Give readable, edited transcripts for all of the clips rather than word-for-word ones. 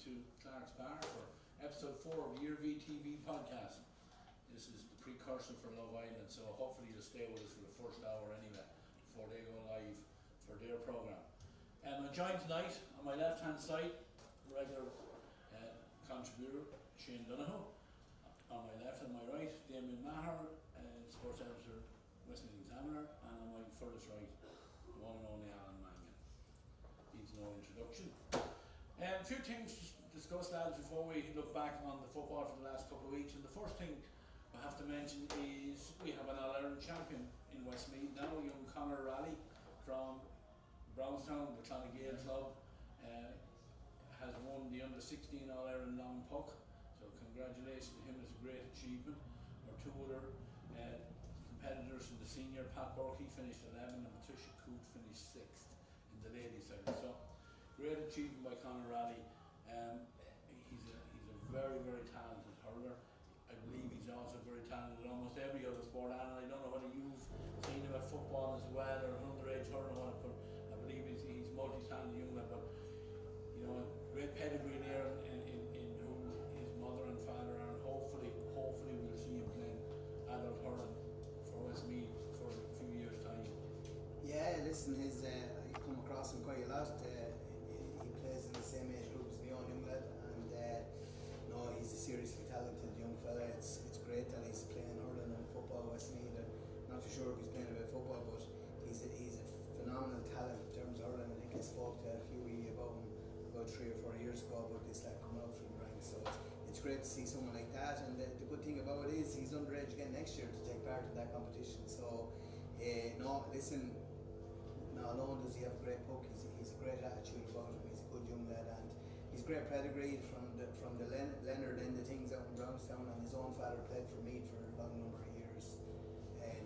to Clark's Bar for episode 4 of the Iarmhi TV podcast. This is the precursor for Love Island, so hopefully you'll stay with us for the first hour anyway, before they go live for their programme. I'm joined tonight on my left hand side, regular contributor Shane Donoghue. On my left and my right, Damien Maher, sports editor, Westmeath Examiner, and on my furthest right, the one and only Alan Mangan. Needs no introduction. A few things to discuss, lads, before we look back on the football for the last couple of weeks. And the first thing I have to mention is we have an All-Ireland champion in Westmeath now, young Conor Raleigh from Browne, the Donoghue club, has won the under-16 All-Ireland long puck. So congratulations to him, it's a great achievement. Our two other competitors from the senior, Pat Burkey finished 11 and Patricia Coote finished 6th in the ladies side. So great achievement by Conor Raleigh. He's a very, very talented hurler. I believe he's also very talented in almost every other sport, and I don't know whether you've seen him at football as well or underage hurling, but I believe he's multi-talented young man. But you know, great pedigree there in who his mother and father are, and hopefully we'll see him playing adult hurling for Westmeath for a few years' time. Yeah, listen, I come across him quite a lot. He plays in the same age group as my own young lad, and no, he's a seriously talented young fella. It's great that he's playing hurling and football Westmeath. I'm not too sure if he's playing a bit of football, but he's a phenomenal talent in terms of hurling. I think I spoke to a few of you about him about 3 or 4 years ago about this lad coming out through the ranks. So it's great to see someone like that, and the good thing about it is he's underage again next year to take part in that competition. So no, listen, not alone does he have a great puck, he's a great attitude about him, he's a good young lad, and he's great pedigree from the Leonard end of things out in Brownstown, and his own father played for Meath for a long number of years.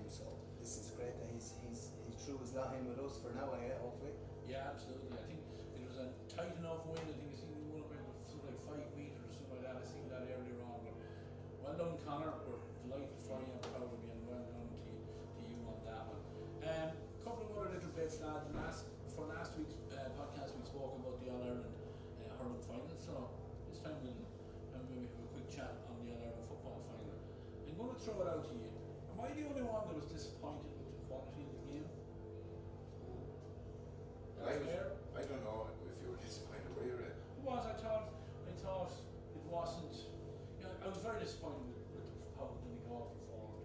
So this is great that he's through his line with us for now, hopefully. Yeah, absolutely. I think it was a tight enough win. I think it's even won about something like 5 metres or something like that. I seen that earlier on. But well done, Conor. We're delighted for you and proud of you, and well done to you on that one. A couple of other little bits, lads. For last week's podcast, we spoke about the All-Ireland hurling final. So this time we'll maybe have a quick chat on the All-Ireland football final. I'm going to throw it out to you. Am I the only one that was disappointed with the quality of the game? I don't know if you were disappointed, were you? It was. I thought it wasn't. You know, I was very disappointed with how Donegal performed.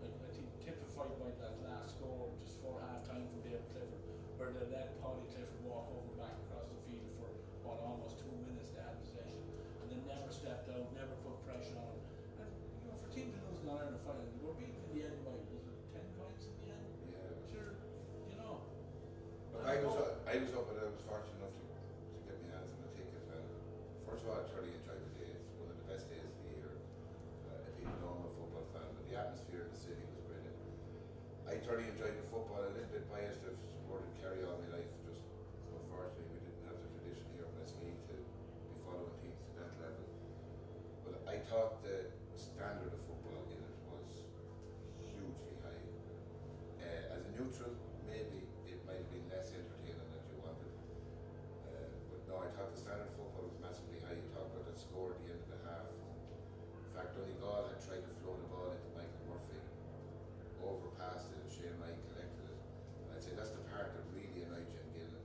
I think typified by that last score just for half time from Dave Clifford, where they let Paddy Clifford walk over back across the field for what, almost 2 minutes they had possession, and then never stepped out, never put pressure on them. And you know, for teams to lose an All-Ireland final, they were beaten in the end by, was it 10 points in the end? Yeah. Sure, you know. Look, I was up and I was fortunate enough to get my hands on the ticket. And first of all, I thoroughly enjoyed the day. It's one of the best days of the year. People know I'm a football fan, but the atmosphere in the city was brilliant. I thoroughly enjoyed the football. A little bit biased. I've supported Kerry all my life. Just unfortunately, we didn't have the tradition here in Westmeath to be following teams to that level. But I thought the standard of football in it was hugely high. As a neutral, maybe it might have been less entertaining than you wanted. But no, I thought the standard of football was massively high. You talked about that score at the end of the half. In fact, Donegal had tried to flow the ball into Michael Murphy, overpassed it, and Shane Ryan collected it. And I'd say that's the part that really annoyed Jim McGuinness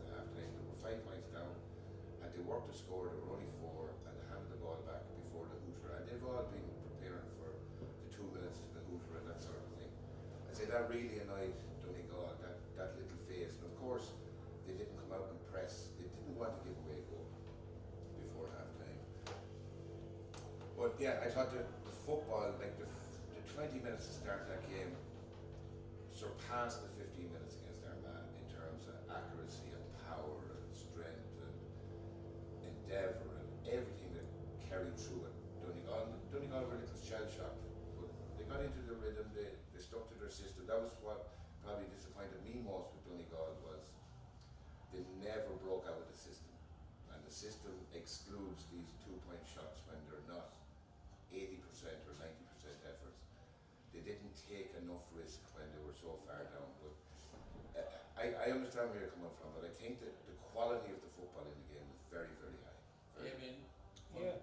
at half time. They were 5 points down, and they worked to score. They were only 4, and they handed the ball back before the hooter. And they've all been preparing for the 2 minutes to the hooter and that sort of thing. I'd say that really annoyed Donegal, that little phase. And of course, they didn't come out and press. They didn't want to give away a goal before half time. But yeah, I thought the football, like the 20 minutes to start that game, surpassed the 15 minutes against Armagh in terms of accuracy and power and strength and endeavour and everything that carried through it. Donegal were a little shell-shocked, but they got into the rhythm, they stuck to their system. That was what probably disappointed me most with Donegal, was they never broke out of the system. And the system excludes these 2-point shots when they're not 80% or 90% efforts. They didn't take enough risk when they were so far down. But I understand where you're coming from, but I think that the quality of the football in the game was very, very high. Damien. Yeah.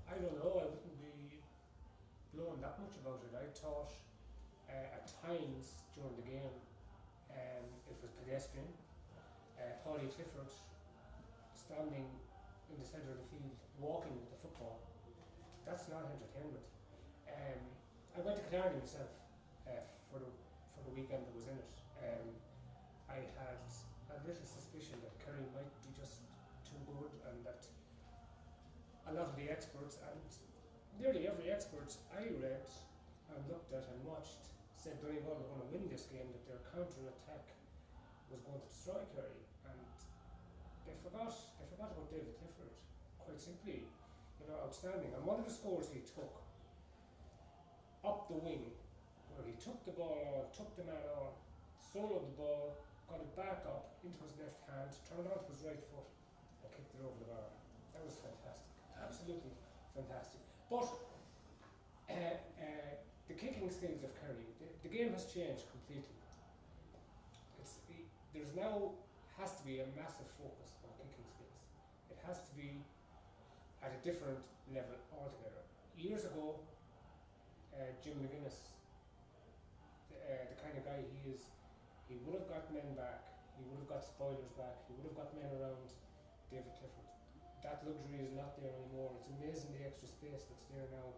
I don't know, I wouldn't be blown that much about it. I thought at times during the game it was pedestrian. Paulie Clifford standing in the centre of the field walking with the football. That's not entertainment. I went to Killarney myself for the weekend that was in it. I had a little suspicion that Kerry might be just too good, and that a lot of the experts, and nearly every expert I read and looked at and watched, said Donegal were going to win this game, that their counter-attack was going to destroy Kerry, and they forgot about David Clifford, quite simply. Outstanding. And one of the scores he took up the wing, where he took the ball on, took the man on, soloed the ball, got it back up into his left hand, turned onto his right foot, and kicked it over the bar. That was fantastic. Absolutely fantastic. But the kicking skills of Kerry, the game has changed completely. There's now has to be a massive focus on kicking skills. It has to be at a different level altogether. Years ago, Jim McGuinness, the kind of guy he is, he would have got men back, he would have got spoilers back, he would have got men around David Clifford. That luxury is not there anymore. It's amazing the extra space that's there now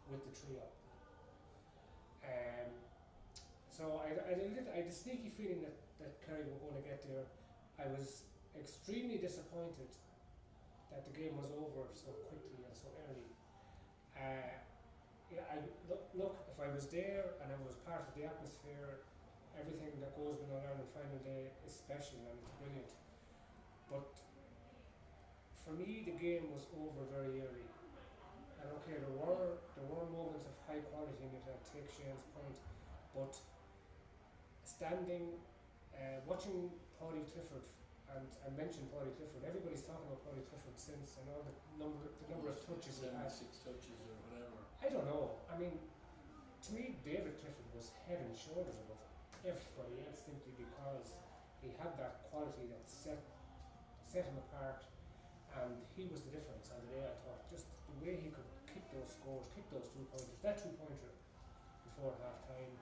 with the trio. So I had a sneaky feeling that Kerry were going to get there. I was extremely disappointed that the game was over so quickly and so early. Look, if I was there and I was part of the atmosphere, everything that goes with an Ireland final day is special and it's brilliant. But for me, the game was over very early. And okay, there were moments of high quality in it, I take Shane's point, but standing, watching Paulie Clifford, and I mentioned Paulie Clifford, everybody's talking about Paulie Clifford since, and all the number of touches he had. 6 touches or whatever. I don't know. I mean, to me, David Clifford was head and shoulders above everybody else simply because he had that quality that set him apart, and he was the difference on the day. I thought just the way he could kick those scores, kick those 2-pointers, that 2-pointer before half time.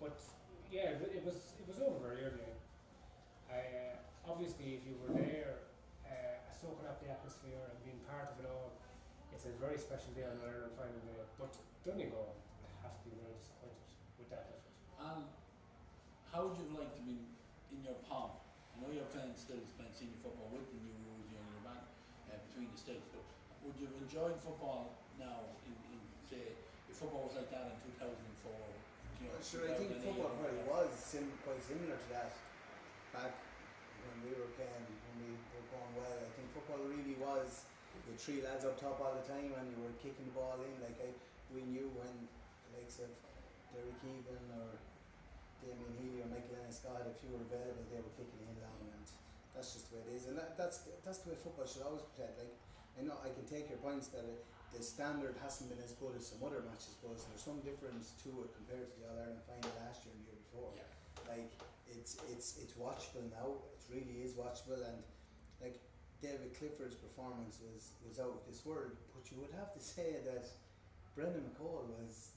But yeah, it was over very early. Obviously, if you were there, soaking up the atmosphere and being part of it all, it's a very special day on an Ireland final day. But Donegal have to be very disappointed with that effort. And how would you have liked to be in your pomp? I know you're playing senior football with the new rules, you're back between the states, but would you have enjoyed football now in say, if football was like that in 2004? Sure, I think football probably was quite similar to that back when we were playing, when we were going well. I think football really was the 3 lads up top all the time and you were kicking the ball in. We knew when the likes of Derek Egan or Damien Healy or Michael Ennis-Scott, if you were available, they were kicking in long, and that's just the way it is. And that's the way football should always be played. I know I can take your points that the standard hasn't been as good as some other matches was. There's some difference to it compared to the All-Ireland final last year and the year before. Yeah. It's watchable now. It really is watchable, and David Clifford's performance was out of this world. But you would have to say that Brendan McCall was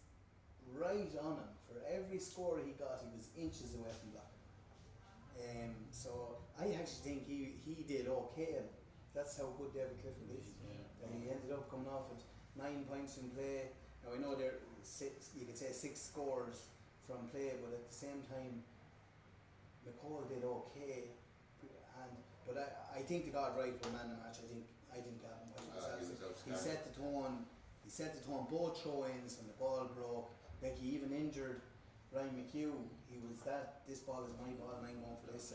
right on him. For every score he got, he was inches away from blocking. So I actually think he did okay. That's how good David Clifford is. Yeah. He ended up coming off at 9 points in play. Now I know there you could say 6 scores from play, but at the same time McCall did okay. But I think they got right for man of the match. I think Gavin he set the tone. He set the tone both throw-ins and the ball broke. He even injured Ryan McHugh. He was this ball is my ball and I'm going for this.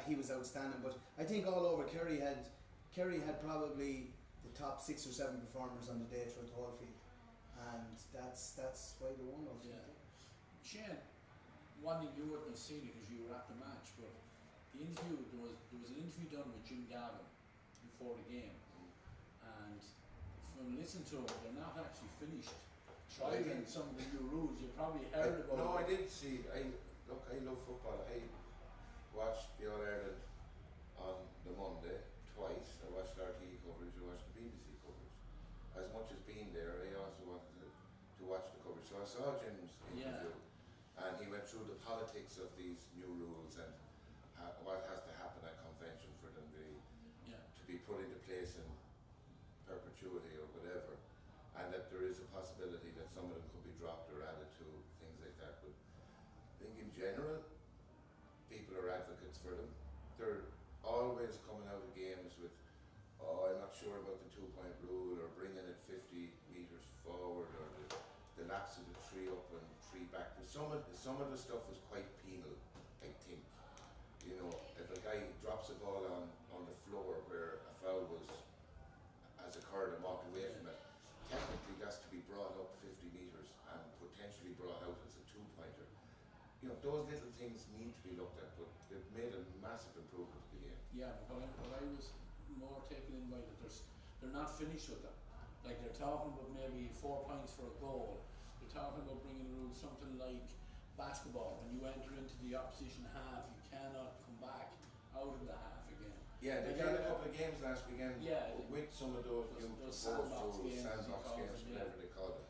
He was outstanding. But I think all over Kerry had probably the top 6 or 7 performers on the day throughout the whole field, and that's why they won ultimately. Yeah. Shane, one thing you wouldn't have seen it because you were at the match, but the interview there was an interview done with Jim Gavin before the game, and from listening to it, they're not actually finished trying some of the new rules. You probably heard about it. No, I didn't see. I love football. I watched the All Ireland on the Monday twice. I watched RTE coverage, I watched the BBC coverage. As much as being there, I also wanted to watch the coverage. So I saw Jim's interview, and he went through the politics of these new rules and what has to happen at convention for them to be put into place in perpetuity or whatever, and that there is a possibility that some of them could be dropped or added to, things like that. But I think in general, people are advocates for them. They're always coming out of games with, oh, I'm not sure about the 2-point rule, or bringing it 50 metres forward, or the lapse of the 3 up and 3 back. But some of the stuff is quite penal, I think. You know, if a guy drops a ball on the floor where a foul has occurred and walked away from it, technically that's to be brought up 50 metres and potentially brought out as a 2-pointer. You know, those little things need to be looked at, but they've made a massive improvement to the game. Yeah, but what I was more taken in by that they're not finished with them. Like, they're talking about maybe 4 points for a goal. They're talking about bringing rules something like basketball. When you enter into the opposition half, you cannot come back out of the half again. Yeah, they played a couple of games last weekend with some of those new sandbox games, whatever they call them.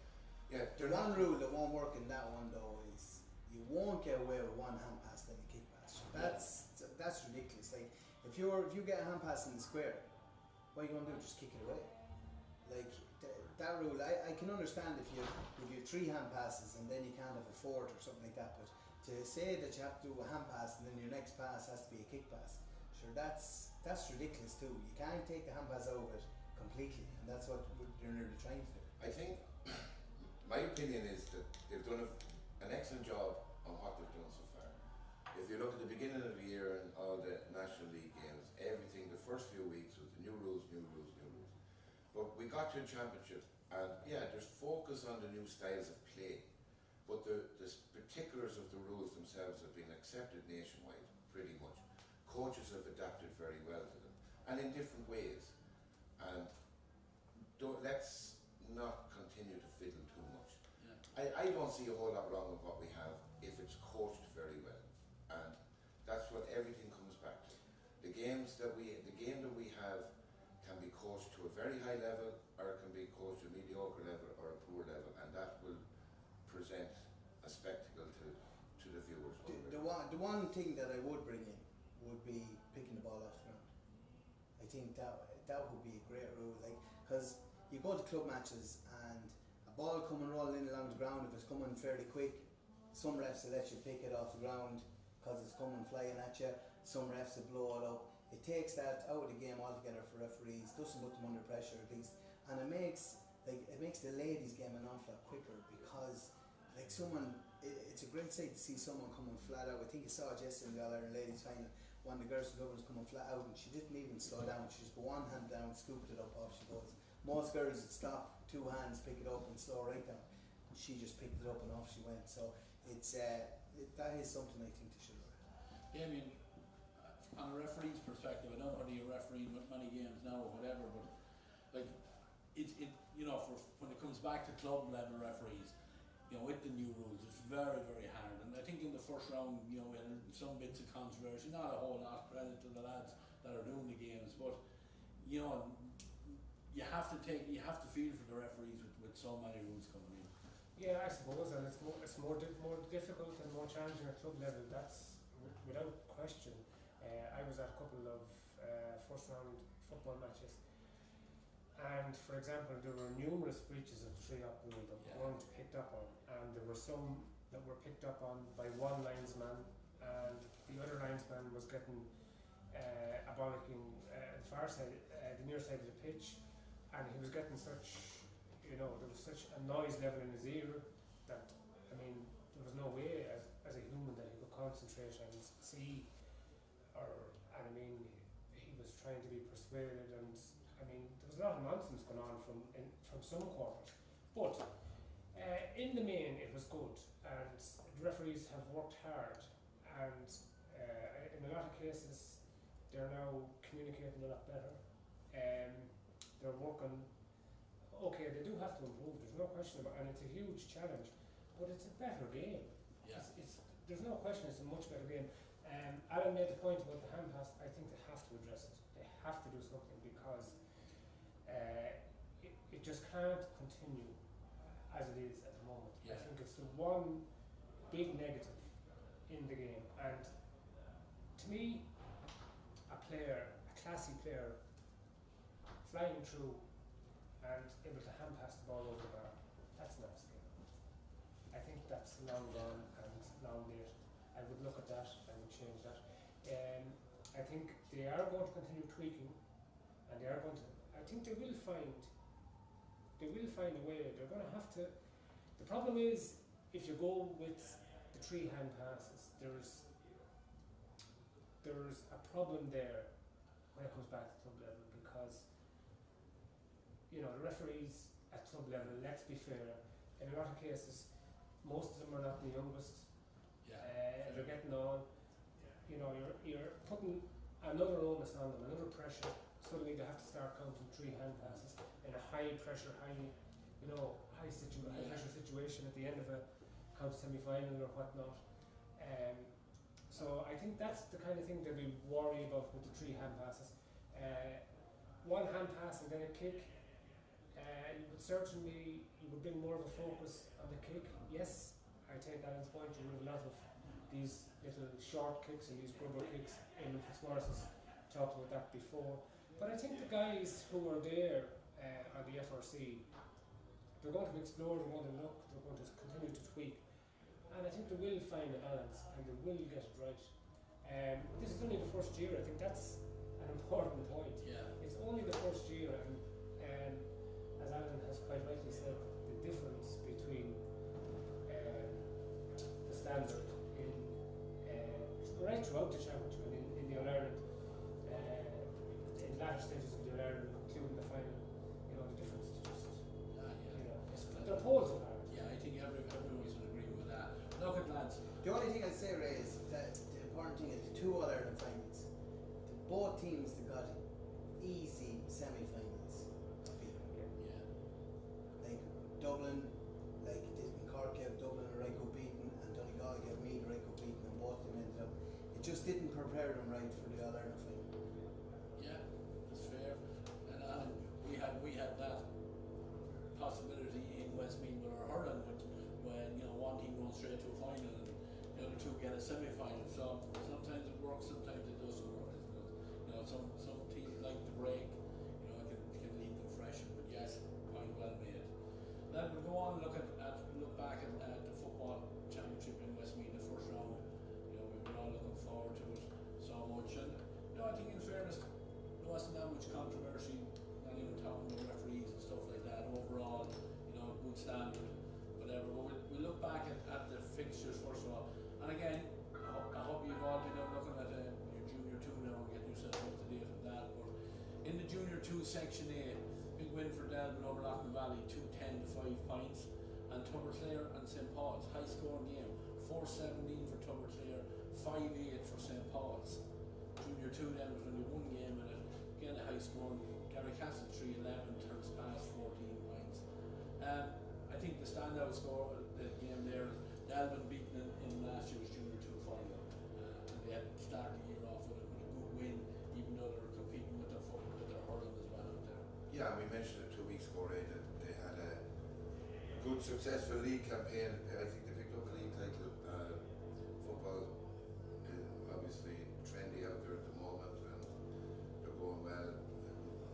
Yeah, The one rule that won't work in that one though is you won't get away with one hand pass than a kick pass. That's ridiculous. Like if you get a hand pass in the square, what are you gonna do? Just kick it away? Like that rule, I can understand if you have 3 hand passes and then you can't have a 4th or something like that, but to say that you have to do a hand pass and then your next pass has to be a kick pass, sure, that's ridiculous too. You can't take the hand pass out of it completely, and that's what they're nearly trying to do. I think my opinion is that they've done an excellent job on what they've done so far. If you look at the beginning of the year and all the National League games, everything, the first few weeks was the new rules. But we got to a championship, and there's focus on the new styles of play, but the particulars of the rules themselves have been accepted nationwide, pretty much. Coaches have adapted very well to them, and in different ways. And let's not continue to fiddle too much. Yeah. I don't see a whole lot wrong with what we have if it's coached very well, and that's what everything comes back to. The game that we have can be coached to a very high level, or it can be coached to a mediocre level or a poor level, and that will present a spectacle to the viewers. The one thing that I would bring in would be picking the ball off the ground. I think that would be a great rule, like, because you go to club matches and a ball coming rolling in along the ground, if it's coming fairly quick, some refs will let you pick it off the ground because it's coming flying at you. Some refs will blow it up. It takes that out of the game altogether for referees, doesn't put them under pressure at least, and it makes the ladies' game an awful lot quicker, because like it's a great sight to see someone coming flat out. I think you saw it yesterday in the All-Ireland ladies final. One of the girls from Dublin was coming flat out and she didn't even slow down. She just put one hand down, scooped it up, off she goes. Most girls would stop, 2 hands, pick it up and slow right down. She just picked it up and off she went. So it's that is something I think they should do. Yeah, I mean, on a referee's perspective, I don't know whether you're refereeing many games now or whatever, but like it you know, for when it comes back to club level referees, you know, with the new rules, it's very, very hard. And I think in the first round, you know, in some bits of controversy, not a whole lot, credit to the lads that are doing the games, but you know, you have to feel for the referees with so many rules coming in. Yeah, I suppose, and it's more difficult and more challenging at club level. That's without question. I was at a couple of first round football matches, and for example, there were numerous breaches of the 3-up rule that weren't picked up on, and there were some that were picked up on by one linesman, and the other linesman was getting a bollocking the far side, the near side of the pitch, and he was getting such, you know, there was such a noise level in his ear that, I mean, there was no way as a human that he could concentrate and see. And I mean, he was trying to be persuaded, and I mean, there was a lot of nonsense going on from some quarters. But in the main, it was good, and the referees have worked hard, and in a lot of cases, they're now communicating a lot better. They're working. Okay, they do have to improve. There's no question about, and it's a huge challenge, but it's a better game. Yeah. There's no question. It's a much better game. Alan made the point about the hand pass. I think they have to address it. They have to do something because it just can't continue as it is at the moment. Yeah. I think it's the one big negative in the game. And to me, a classy player, flying through and able to hand pass the ball over the bar, that's not a skill. I think that's long gone and long dated. I would look at that, I would change that. I think they are going to continue tweaking, and they are going to, I think they will find a way. They're going to have to. The problem is, if you go with the 3 hand passes, there's a problem there when it comes back to club level, because the referees at club level, let's be fair, in a lot of cases, most of them are not the youngest. Yeah. They're getting on. You're putting another onus on them, another pressure. Suddenly they have to start counting 3 hand passes in a high pressure, high pressure situation at the end of a county semi-final or whatnot. So I think that's the kind of thing that we worry about with the 3 hand passes. 1 hand pass and then a kick. You would bring more of a focus on the kick. Yes, I take Alan's point. You have a lot of these little short kicks and these grubber kicks. Eamon Fitzmaurice has talked about that before. But I think the guys who are there on the FRC, they're going to explore, they're going to look, they're going to continue to tweak. And I think they will find a balance and they will get it right. This is only the first year. I think that's an important point. Yeah. It's only the first year, and as Alan has quite rightly said, the difference between the standard in right throughout the championship and in the All-Ireland, in latter stages of the All-Ireland, including the final, the difference is just, they're poles apart. Yeah, I think everyone's in agreement with that. Look at lads. The only thing I'd say, Ray, is that the important thing is the 2 All-Ireland finals. Both teams that got easy semi-finals. Yeah. Like Dublin, like it did in Cork, gave Dublin a right good beating, and Donegal gave Meath a right good beating, and both of them ended up. It just didn't prepare them right for the All-Ireland final. Yeah, that's fair. And we had that possibility in Westmeath with our hurling, when one team goes straight to a final and the other 2 get a semi-final. So sometimes it works, sometimes it doesn't work. Some teams like to break, can leave them fresh. But yes, point well made. Then we'll go on and look back at the football championship in Westmeath, the first round. We were all looking forward to it so much, and I think in fairness, there wasn't that much controversy. Not even talking about referees and stuff like that. Overall, good standard, whatever. But we'll look back at the fixtures first of all. And again, I hope you've all been out looking at your Junior 2 now and getting yourself up to date with that. But in the Junior 2 Section A, big win for Delvin over Loughlin Valley, 210 to 5 points. And Tubberclare and St. Paul's, high scoring game, 4-17 for Tubberclare, 5-8 for St. Paul's. Junior 2 then was only 1 game in it, again a high scoring. Garrycastle 3-11, turns past 14 points. I think the standout score of the game there is Delvin beaten in last year's Junior 2 final. And they had started the year off with a good win, even though they were competing with their hurling as well out there. Yeah, we mentioned it 2 weeks ago, Ray, that they had a good successful league campaign. I think they picked up a league title. Football is obviously trendy out there at the moment, and they're going well.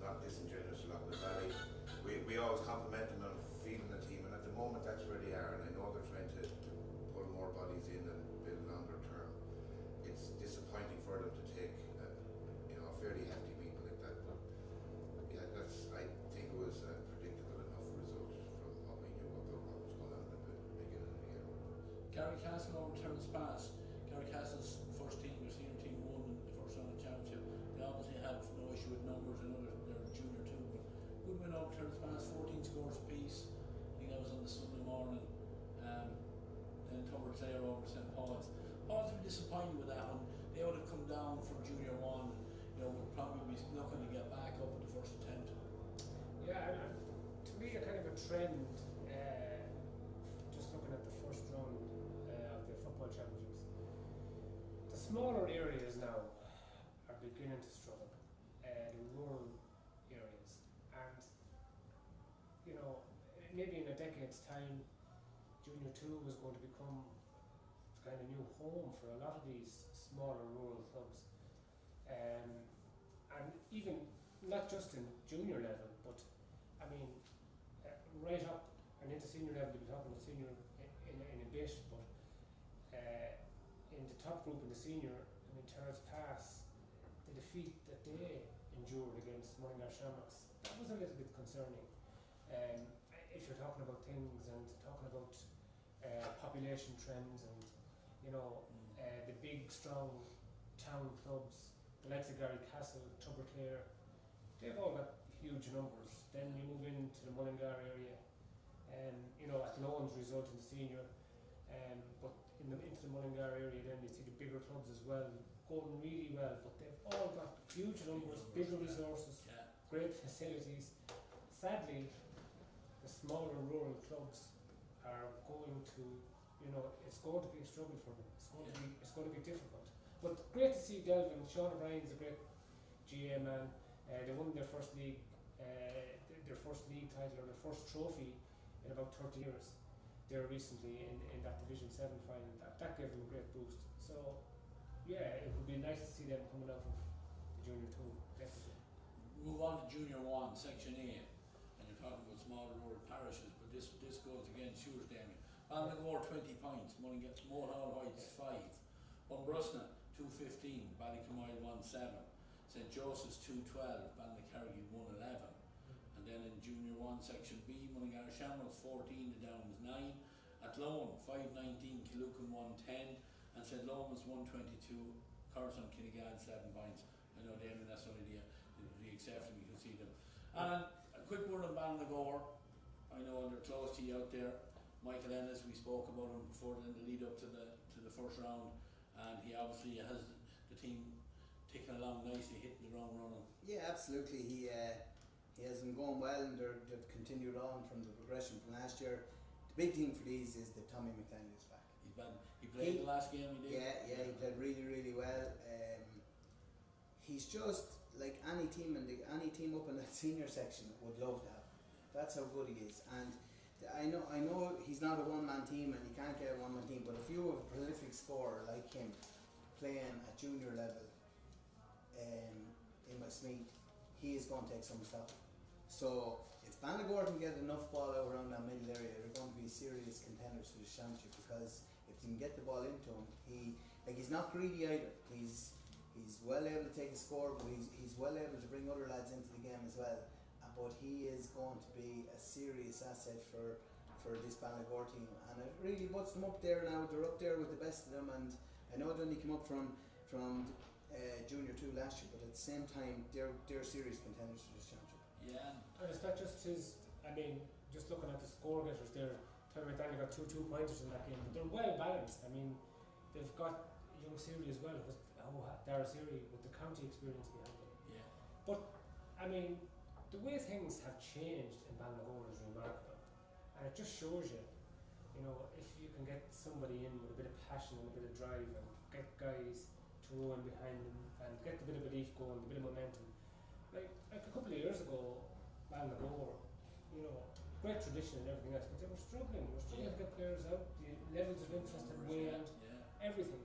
Not disingenuous to Loughlin Valley. We always compliment them on feeding the team, and at the moment that's where they are, and I know they're trying to pull more bodies in and build longer term. It's disappointing for them to take a fairly hefty beating like that, but yeah, I think it was a predictable enough result from what we knew about what was going on at the beginning of the year. Garrycastle overturns pass. Garrycastle's first team, their senior team, won in the first round of the championship. They obviously had no issue with numbers and their Junior 2, but good win overturns pass, 14 scores apiece. I think that was on the Sunday morning. Then Tubberclare over St. Paul's. Paul's been disappointed with that one. They would have come down from Junior 1 and would probably be looking to get back up at the first attempt. Yeah, and to me a kind of a trend, just looking at the first round of the football championships, the smaller areas now are beginning to struggle, the rural areas, and maybe in a decade's time, Junior 2 was going to become kind of new home for a lot of these smaller rural clubs, and even not just in junior level, but I mean right up and into senior level. We'll be talking about senior in a bit, but in the top group in the senior, I mean Terrace Pass, the defeat that they endured against Mullingar Shamrocks, that was a little bit concerning. If you're talking about things and talking about population trends and the big strong town clubs, the likes of Gary Castle, Tubberclare, they've all got huge numbers. Then you move into the Mullingar area, Athlone result in the senior, but into the Mullingar area, then you see the bigger clubs as well going really well, but they've all got huge numbers, bigger resources, great facilities. Sadly, the smaller rural clubs are going to, it's going to be a struggle for them. It's going to be difficult. But great to see Delvin. Sean O'Brien's a great GA man. They won their first league title, or their first trophy in about 30 years. There recently in that Division 7 final. That gave them a great boost. So yeah, it would be nice to see them coming out of the Junior 2, definitely. Move on to Junior 1, Section A, and you're talking about small rural parishes, but this goes against yours, Damien. Donoghue 20 points, Mohall Whites 5, Umbrusna 215, Ballycamoyle 17, St Joseph's 212, Ballycarrigy 111, and then in Junior 1 Section B, Mullingar Shamrocks 14, the Downs 9, Athlone 519, Killucan 110, and St Lomas 122, Corson Kinnegad 7 points. I know Damien, that's only the exception, you can see them. And a quick word on Ballinagore. I know they're close to you out there. Michael Ennis, we spoke about him before in the lead up to the first round, and he obviously has the team ticking along nicely, hitting the ground running. Yeah, absolutely. He has them going well, and they've continued on from the progression from last year. The big thing for these is that Tommy McLean is back. He played the last game, he did. Yeah, he played really, really well. He's just like any team up in that senior section would love to have. That's how good he is. And I know he's not a one-man team, and you can't get a one-man team, but if you have a prolific scorer like him playing at junior level in Westmeath, he is going to take some stuff. So if Banagore can get enough ball out around that middle area, they're going to be serious contenders for the championship, because if they can get the ball into him, he's not greedy either. He's well able to take a score, but he's well able to bring other lads into the game as well. But he is going to be a serious asset for this Banagore team, and it really puts them up there now. They're up there with the best of them, and I know they only came up from Junior 2 last year, but at the same time they're serious contenders for this championship. Yeah. And it's not just his, I mean, just looking at the score getters there, Terry McDaniel got two pointers in that game, but they're well balanced. I mean, they've got young Siri as well, Dara Siri with the county experience behind them. Yeah. But I mean, the way things have changed in Banagore is remarkable, and it just shows you, if you can get somebody in with a bit of passion and a bit of drive, and get guys to row in behind them, and get the bit of belief going, the bit of momentum. Like a couple of years ago, Banagore, great tradition and everything else, but they were struggling. They were struggling to get players out. The levels of interest had waned, everything,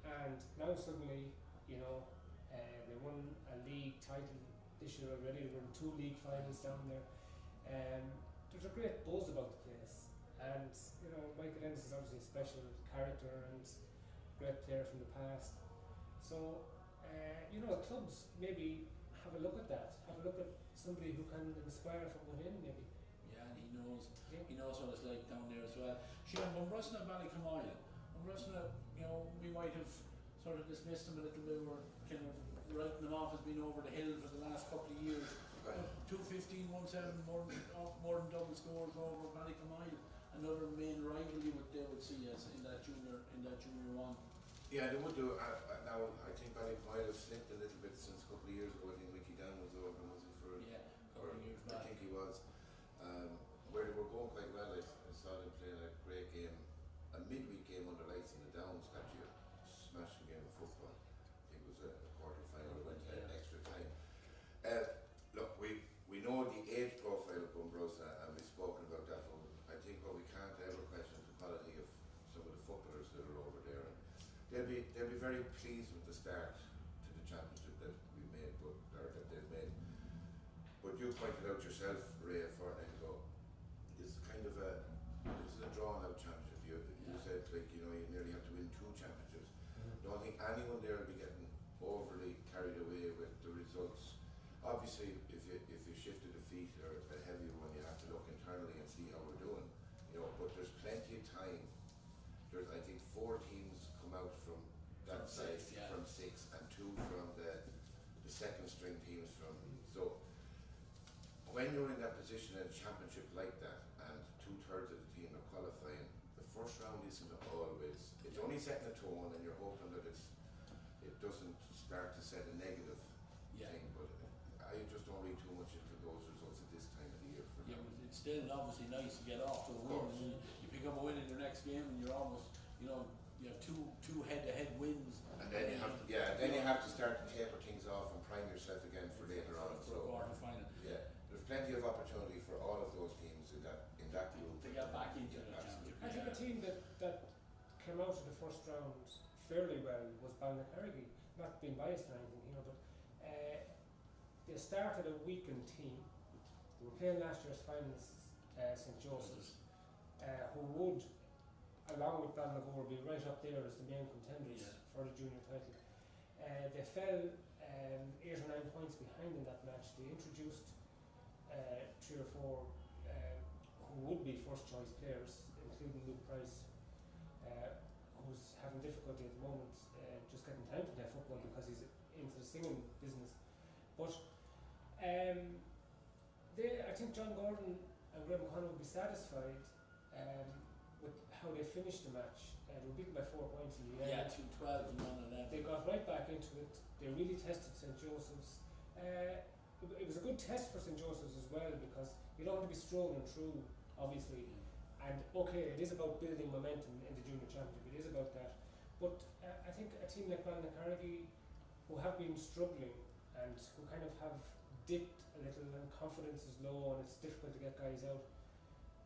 and now suddenly, they won a league title this year already. They were in 2 league finals down there. There's a great buzz about the place, and Michael Ennis is obviously a special character and great player from the past. So clubs maybe have a look at that. Have a look at somebody who can inspire from within, maybe. Yeah, and he knows what it's like down there as well. Sure, Umbrusna, Ballycamoyle. Umbrusna, we might have sort of dismissed them a little bit. We're kind of writing them off as being over the hill for the last couple of years. 215, 17, more than double scores over Ballycamoyle. Another main rivalry what they would see as in that junior 1. Yeah, they would do. Now, I think Ballycamoyle have slipped a little bit since a couple of years ago. I think Mickey Dan was over, was he, for a couple of years back? I think he was. Where they were going quite well, I saw them playing a great game, a midweek game under lights in the Downs that year, smashing game of football. they'll be very pleased with the start to the championship that we made, or that they've made. But you pointed out yourself, Ray, a fortnight ago, this is a drawn out championship. You said, like, you nearly have to win 2 championships. Don't think anyone there will be getting overly carried away with the results. Obviously, if you shift a defeat or a heavier one, you have to look internally and see how we're doing. But there's plenty of time. There's, I think, 4 teams come out from that side, from 6, and 2 from the second string teams from. So when you're in that position in a championship like that, and 2/3 of the team are qualifying, the first round isn't always. It's only setting a tone, and you're hoping that it doesn't start to set a negative thing. But I just don't read too much into those results at this time of the year. For them. But it's still obviously nice to get off to a win. And you pick up a win in your next game, and you're almost, you have two head-to-head wins. And then you have to start to taper things off and prime yourself again for later on. For a quarter final. Yeah, there's plenty of opportunity for all of those teams in that group to get back into the championship. I think a team that came out of the first round fairly well was Ballynacarrigy. Not being biased or anything, but they started a weakened team. They were playing last year's finalists, St. Joseph's, who would, along with Donoghue, be right up there as the main contenders for the junior title. They fell 8 or 9 points behind in that match. They introduced 3 or 4 who would be first choice players, including Luke Price, who's having difficulty at the moment just getting time to play football because he's into the singing business. But I think John Gordon and Graham Conn would be satisfied with how they finished the match. They were beaten by 4 points in the end. 2-12 and 1-11. They got right back into it. They really tested St. Joseph's. It was a good test for St. Joseph's as well, because you don't want to be strolling through, obviously. And okay, it is about building momentum in the junior championship. It is about that. But I think a team like Ballynacarrigy, who have been struggling and who kind of have dipped a little, and confidence is low and it's difficult to get guys out,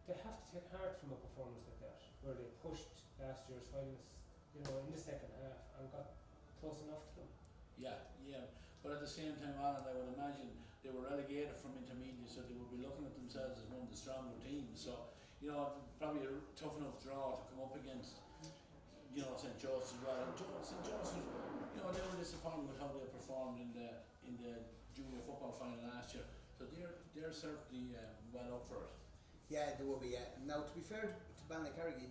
they have to take heart from a performance like that, where they pushed last year's finalists, in the second half and got close enough to them. Yeah. But at the same time, Alan, I would imagine they were relegated from intermediate, so they would be looking at themselves as one of the stronger teams. So, probably a tough enough draw to come up against, St. Joseph's as well. And St. Joseph's, they were disappointed with how they performed in the junior football final last year. So they're certainly well up for it. Yeah, they will be. Now, to be fair to Ballynacarrigy,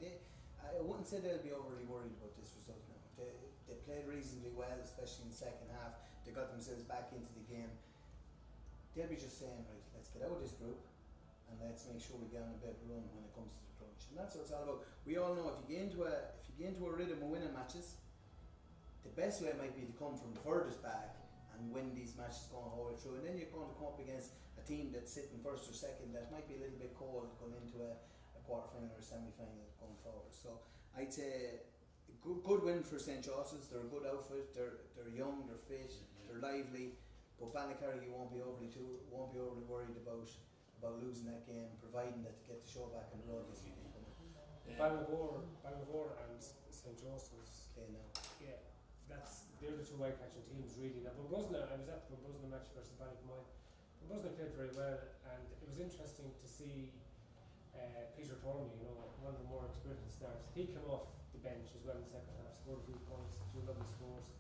I wouldn't say they'll be overly worried about this result now. They played reasonably well, especially in the second half. They got themselves back into the game. They'll be just saying, right, let's get out of this group and let's make sure we get on a bit of run when it comes to the crunch. And that's what it's all about. We all know if you get into a rhythm of winning matches, the best way might be to come from the furthest back and win these matches going all the way through. And then you're going to come up against a team that's sitting first or second that might be a little bit cold going into a quarter final or a semi final going forward. So I'd say good win for St. Joseph's. They're a good outfit. They're young. They're fit. They're lively. But Ballynacarrigy won't be overly worried about losing that game, providing that they get the show back on the road this weekend. Ballynacarrigy and St. Joseph's. Okay, now. Yeah, they're the 2 eye-catching teams really. Now, I was at the Browne match versus Ballynacarrigy. Browne played very well, and it was interesting to see Peter Iarmhi, one of the more experienced stars. He came off the bench as well in the second half, scored a few points, 2 lovely scores.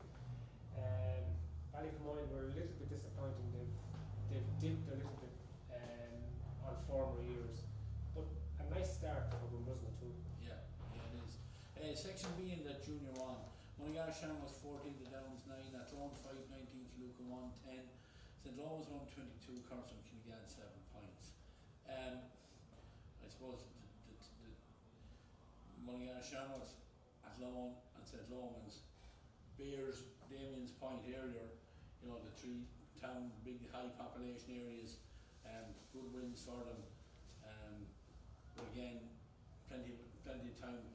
Ballynacarrigy were a little bit disappointing. They've dipped a little bit on former years, but a nice start for Browne too. Yeah, it is. Section B in that junior 1. Mullingar was 14 to Downs 9, Athlone 5, 19 to Luca 1, 10. St. Law was 122, Carson Killigan 7 points. I suppose the Mullingar was Athlone and St. Lomans bears Damien's point earlier, the 3 town, big high population areas, good wins for them. But again, plenty of time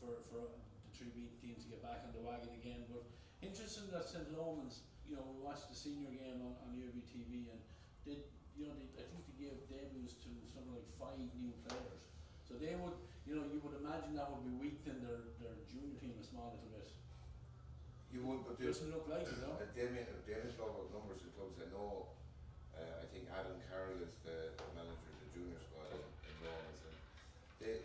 for the 3 beat teams to get back on the wagon again. But interesting that St. Lomans, we watched the senior game on Iarmhi TV, and I think they gave debuts to something like 5 new players. So they would, you know, you would imagine that would be weak in their junior team a small little bit. You would, but Doesn't look like it, no? Damien talk about numbers in clubs. I know. I think Alan Carroll is the manager of the junior squad in Rome, and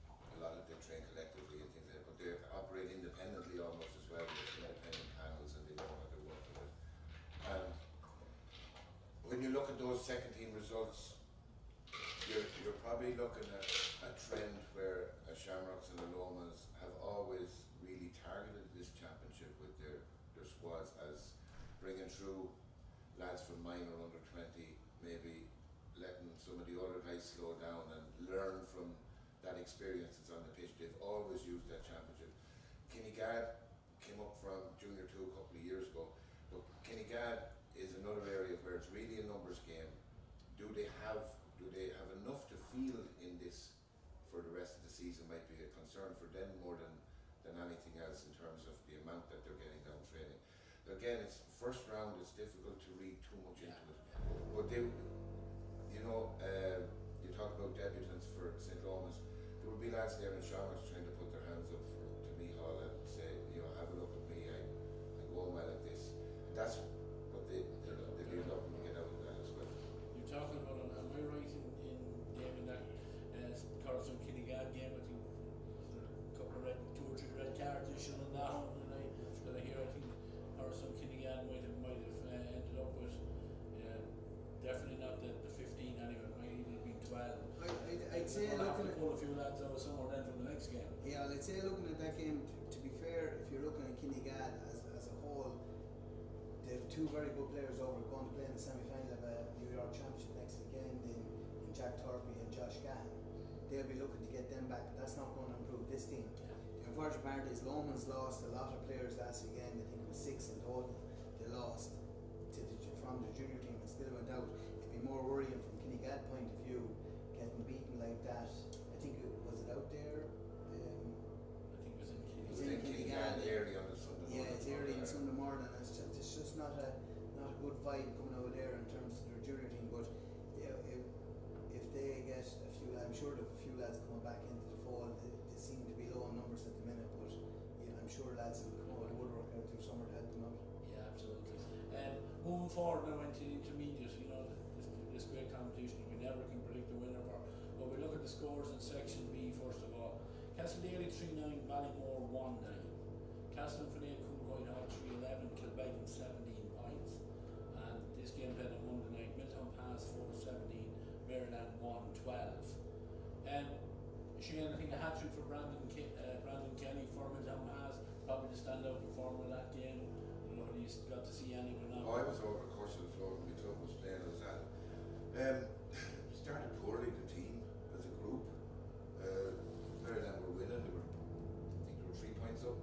a lot of them train collectively and things like that, but they operate independently almost as well with independent panels, and they know what they're working with. And when you look at those second team results, you're probably looking at a trend where Shamrocks and the Lomas have always really targeted this championship with their squads as bringing through lads from minor under 20, maybe letting some of the other guys slow down and learn from that experience that's on the pitch. They've always used that championship. Kinnegad came up from Junior 2 a couple of years ago, but Kinnegad is another area where it's really a numbers game. Do they have enough to field in this for the rest of the season might be a concern for them more than anything else in terms of the amount that they're getting down training. Again, it's first round, it's difficult to read too much into it. But they, you know, you talk about debutants for St. Lomas, there will be lads there in Shamrocks trying to put their hands up to Mihal and say, you know, have a look at me, I'm going well at this. And that's what they build up and get out of that as well. You're talking about, am I right in Damien, that Carson Kinnegad game, I think there a couple of 2 or 3 red cards issued on that one, and I hear, I think Carson Kinnegad might have ended up with definitely not the 15 anyway, it might even have been 12. I'd say we'll have to looking at pull a few lads out somewhere then from the next game. yeah, I'd say looking at that game. To be fair, if you're looking at Kinnegad as a whole, they have 2 very good players over going to play in the semi-final of a New York Championship next weekend in Jack Turpey and Josh Gahan. They'll be looking to get them back, but that's not going to improve this team. Yeah. The unfortunate part is Lomans lost a lot of players last weekend. I think it was 6 in total. They lost from the junior team and still went out. It'd be more worrying from Kinnegad point of view, getting beaten like that. I think was it out there? I think it was in It was Kinnegad. in Kinnegad. Early on the Sunday morning. Yeah, it's early on Sunday morning. It's just not a good vibe coming out there in terms of their junior team. But yeah, if they get a few, I'm sure there are a few lads coming back into the fold. They seem to be low on numbers at the minute, but yeah, I'm sure lads will come out of the woodwork out through summer to help them out. Yeah, absolutely. Moving forward now into the intermediate, you know, this great competition we never can predict the winner for. But we look at the scores in Section B first of all. Castledaly 3-9, Ballymore 1-9. Castlefinaid, Coolroyd Hall 3-11, Kilbeggan 17 points. And this game played on Monday night. Miltown Pass 4-17, Maryland 1-12. Shane, I think a hat-trick for Brandon Kelly for Miltown Pass, probably the standout performer of that game. I don't know whether you got to see any or not. I was over the course of the floor when my club was playing. I was at started poorly, the team as a group. Maryland were winning. I think they were 3 points up.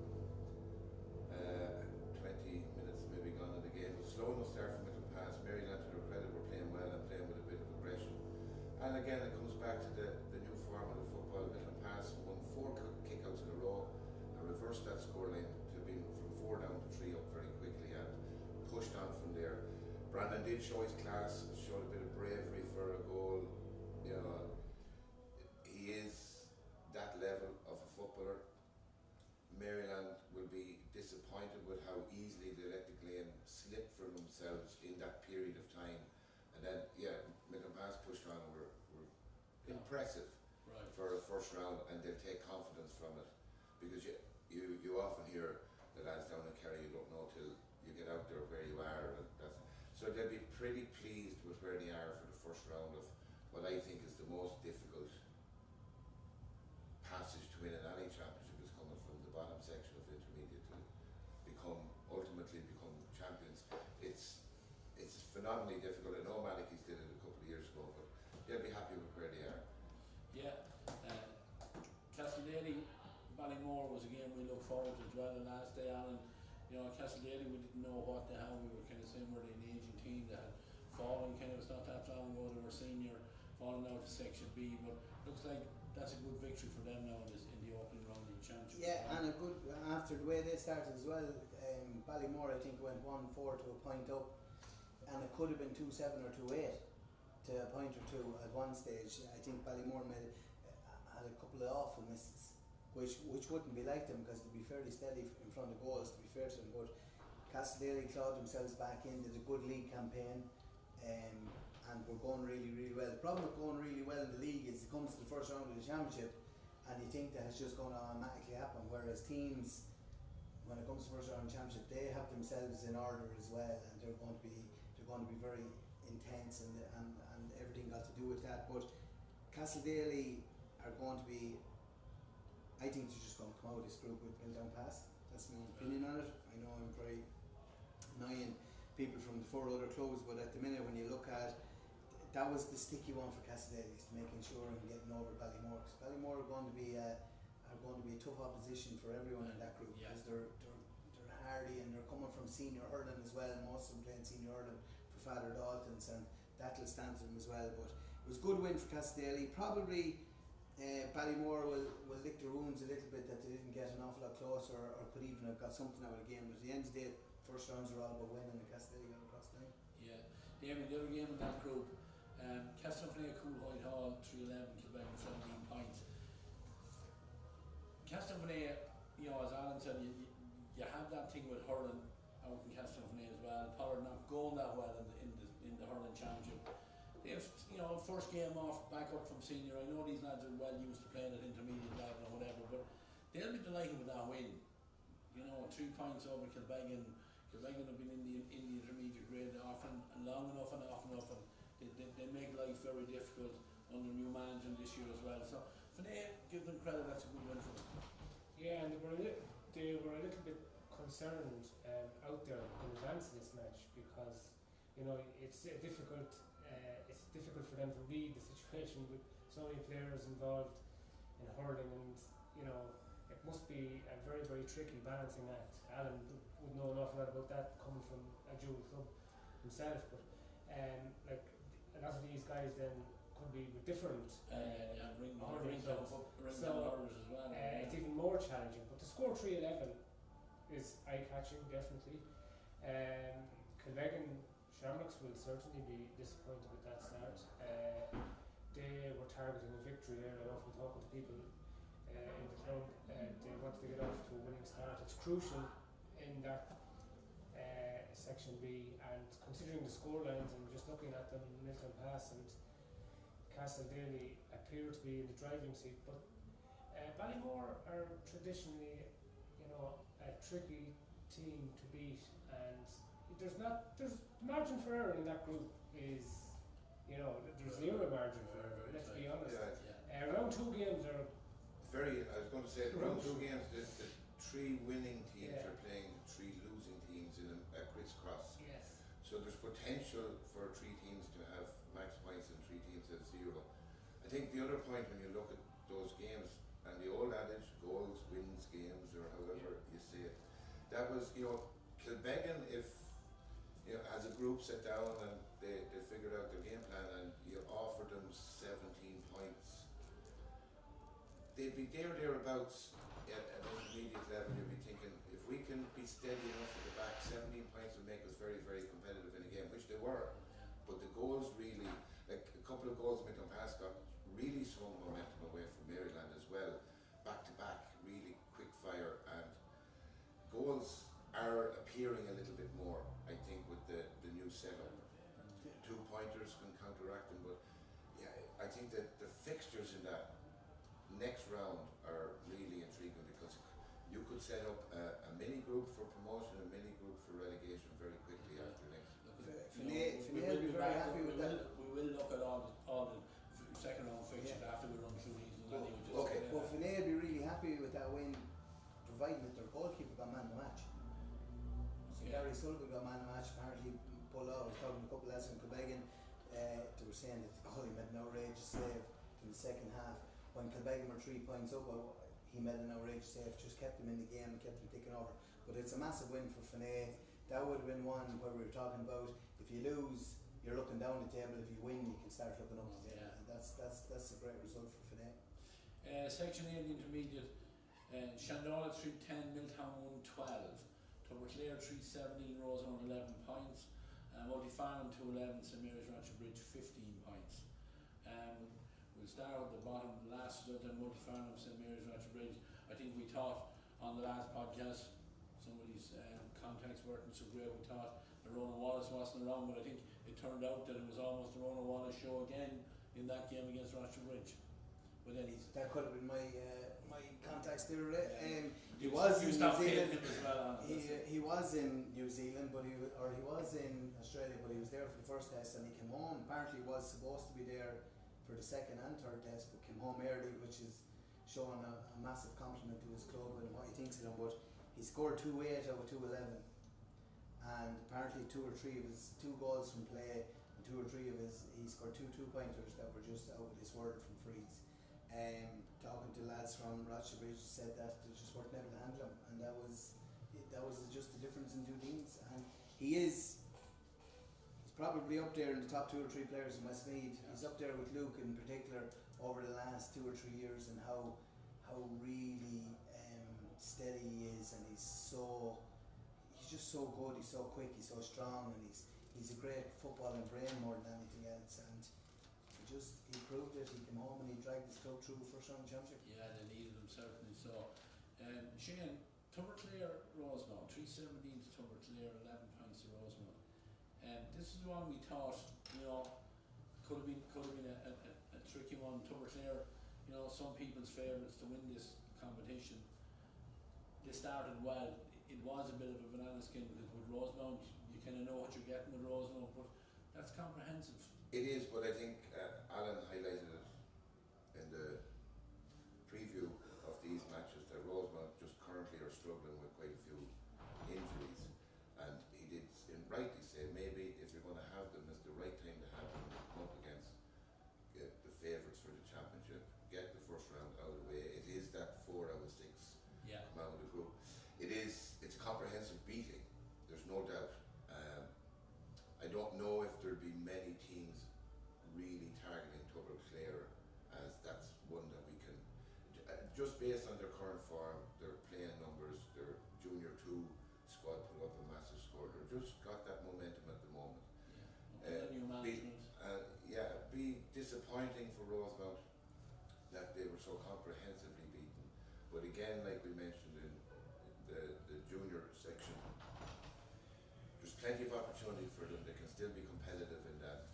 20 minutes maybe gone in the game. It was slow enough start from Milton Pass. Maryland, to their credit, were playing well and playing with a bit of aggression. And again, it comes back to the new format of football. Milton Pass won 4 kickouts in a row and reversed that scoreline to being from 4 down to 3 up very quickly and pushed on from there. Brandon did show his class, showed a bit of bravery for a goal. You know, he is that level of a footballer. Maryland will be disappointed with how easily they let the Glen slip from themselves in that period of time. And then, yeah, Milton Pass pushed on and were impressive for a first round, and they'll take confidence from it. Because you often hear the lads down in Kerry, you don't know till you get out there where you are. And so they'll be pretty pleased with where they are for the first round of what I think is the most difficult passage to win in any championship, is coming from the bottom section of intermediate to ultimately become champions. It's phenomenally difficult. I know Manikis did it a couple of years ago, but they'll be happy with where they are. Yeah, Castledaly, Ballymore was a game we looked forward to as well. The last day, Alan, you know, Castledaly, we didn't know what the hell. We were kind of saying we're an aging team that had fallen. Kind of, it's not that long ago they were senior, falling out to Section B. But looks like that's a good victory for them now in the opening round of the championship. Yeah, and a good after the way they started as well. Ballymore, I think, went 1-4 to a point up, and it could have been 2-7 or 2-8 to a point or two at one stage. I think Ballymore made a had a couple of awful misses, which wouldn't be like them because they'd be fairly steady in front of goals, to be fair to them. But Castledaly clawed themselves back in, did a good league campaign, and we're going really, really well. The problem with going really well in the league is it comes to the first round of the championship and you think that it's just going to automatically happen, whereas teams, when it comes to first round of the championship, they have themselves in order as well, and they're going to be very intense, and everything got to do with that. But Castledaly are going to be, I think they're just going to come out of this group with Milltown Pass. That's my opinion on it. I know I'm very annoying people from the 4 other clubs, but at the minute when you look at, that was the sticky one for Castledaly, is making sure and getting over Ballymore, because Ballymore are going to be a tough opposition for everyone in that group, because they're hardy and they're coming from senior hurling as well. Most of them playing senior hurling for Father Daltons, and that'll stand to them as well. But it was a good win for Castledaly. Probably Ballymore will lick their wounds a little bit that they didn't get an awful lot closer, or could even have got something out of the game. But at the end of the day, first rounds are all about winning, and Castledaly got across the line. Yeah, Damien, the other game in that group, Castlefrey, Cool Whitehall, 3-11, Quebec 17 points. Castlefrey, you know, as Alan said, you have that thing with hurling out in Castlefrey as well. Pollard not going that well in the hurling championship. They've, you know, first game off, back up from senior. I know these lads are well used to playing at intermediate level or whatever, but they'll be delighted with that win. You know, 3 points over Kilbeggan. Kilbeggan have been in the intermediate grade often and long enough and often enough, and they make life very difficult under new management this year as well. So Finay, give them credit, that's a good win for them. Yeah, and they were a little bit concerned out there in advance of this match, because you know it's difficult for them to read the situation with so many players involved in hurling, and you know it must be a very, very tricky balancing act. Alan would know an awful lot about that, coming from a dual club himself, but like a lot of these guys then could be with different hurling clubs, so as well. it's even more challenging. But to score 3-11 is eye-catching, definitely. Kilbeggan Shamrocks will certainly be disappointed with that start. They were targeting a victory there. I know from talking to people in the club, they wanted to get off to a winning start. It's crucial in that section B, and considering the scorelines and just looking at them, Milltown Pass and Castledaly appear to be in the driving seat, but Ballymore are traditionally, you know, a tricky team to beat, and there's margin for error in that group is, you know, there's zero margin for error, let's be honest. Yeah. Round 2 games are I was going to say, round 2 games, the 3 winning teams are playing 3 losing teams in a crisscross. Yes. So there's potential for 3 teams to have max points and 3 teams at 0. I think the other point when you look at those games, and the old adage, goals wins games, or however you say it, that was, you know, Kilbeggan, if, you know, as a group sat down and they figured out their game plan and you offered them 17 points, they'd be thereabouts at an intermediate level. You'd be thinking, if we can be steady enough at the back, 17 points would make us very, very competitive in a game, which they were. But the goals really, like a couple of goals Milltown Pass got, really swung momentum away from Maryland as well. Back to back, really quick fire, and goals are appearing a little bit more, I think, with the new setup. 2-pointers can counteract them, but yeah, I think that the fixtures in that next round are really intriguing, because you could set up a mini group for promotion, a mini group for relegation very quickly after next. Finay will be very happy with that. We will look at all the second round fixtures after we run through these. Okay. Well, Finay will be really happy with that win, providing that their goalkeeper got man of the match. So Gary Sullivan got man of the match, apparently pulled out. I was talking to a couple of lads from Kilbeggan, they were saying that he made an outrageous save in the second half. When Kilbeggan were 3 points up, he made an outrageous save, just kept them in the game and kept them ticking over. But it's a massive win for Finay. That would have been one where we were talking about, if you lose, you're looking down the table. If you win, you can start looking up the table. Yeah. And that's a great result for Finay. Section A, the intermediate, Shandola 3-10, Milltown 1-12, Tubberclare 3-17, Rosehound 11 points, Multifarnham 2-11, St Mary's Rancho Bridge 15 points. We we'll start at the bottom. The last result in Multifarnham, St Mary's, Ratchabridge. I think we thought on the last podcast, somebody's contacts weren't so great. We thought the Ronan Wallace wasn't around, but I think it turned out that it was almost the Ronan Wallace show again in that game against Ratchabridge. But then that could have been my contacts there. He you was in New stopped paying Zealand. him as well. He was in New Zealand, but he was in Australia, but he was there for the first test, and he came home. Apparently, he was supposed to be there for the second and third test, but came home early, which is showing a massive compliment to his club and what he thinks of them. But he scored 2-8 out of 2-11, and apparently 2 or 3 of his 2 goals from play, and 2 or 3 of his he scored 2 2-pointers that were just out of this world from frees. Talking to lads from Ratchabridge said that they just weren't able to handle him, and that was just the difference in 2 teams. And he's probably up there in the top 2 or 3 players in Westmeath. He's up there with Luke in particular over the last 2 or 3 years, and how really steady he is, and he's just so good. He's so quick, he's so strong, and he's a great footballing brain more than anything else. And he proved it. He came home and he dragged his club through first round championship. Yeah, they needed him certainly. So, Shane, Tuberclear, Rosemount, 317 to Tuberclear, 11 points to Rosemount. This is one we thought, could have been a tricky one. Tuberclear, some people's favourites to win this competition. They started well. It was a bit of a banana skin because with Rosemount, you kind of know what you're getting with Rosemount, but that's comprehensive. It is, but I think Alan highlighted it in the preview of these matches that Rosemount just currently are struggling with quite a few injuries, and he did rightly say maybe if you're going to have them, it's the right time to have them come up against the favourites for the championship, get the first round out of the way. It is that 4 out of 6 come out of the group. It's a comprehensive beating, there's no doubt. I don't know if there'd be many teams really targeting Tuberclear, as that's one that we can, just based on their current form, their playing numbers, their junior 2 squad put up a massive score. They've just got that momentum at the moment. New management. Be disappointing for Rosemount that they were so comprehensively beaten. But again, like we mentioned in the junior section, there's plenty of opportunity for them. They can still be competitive in that,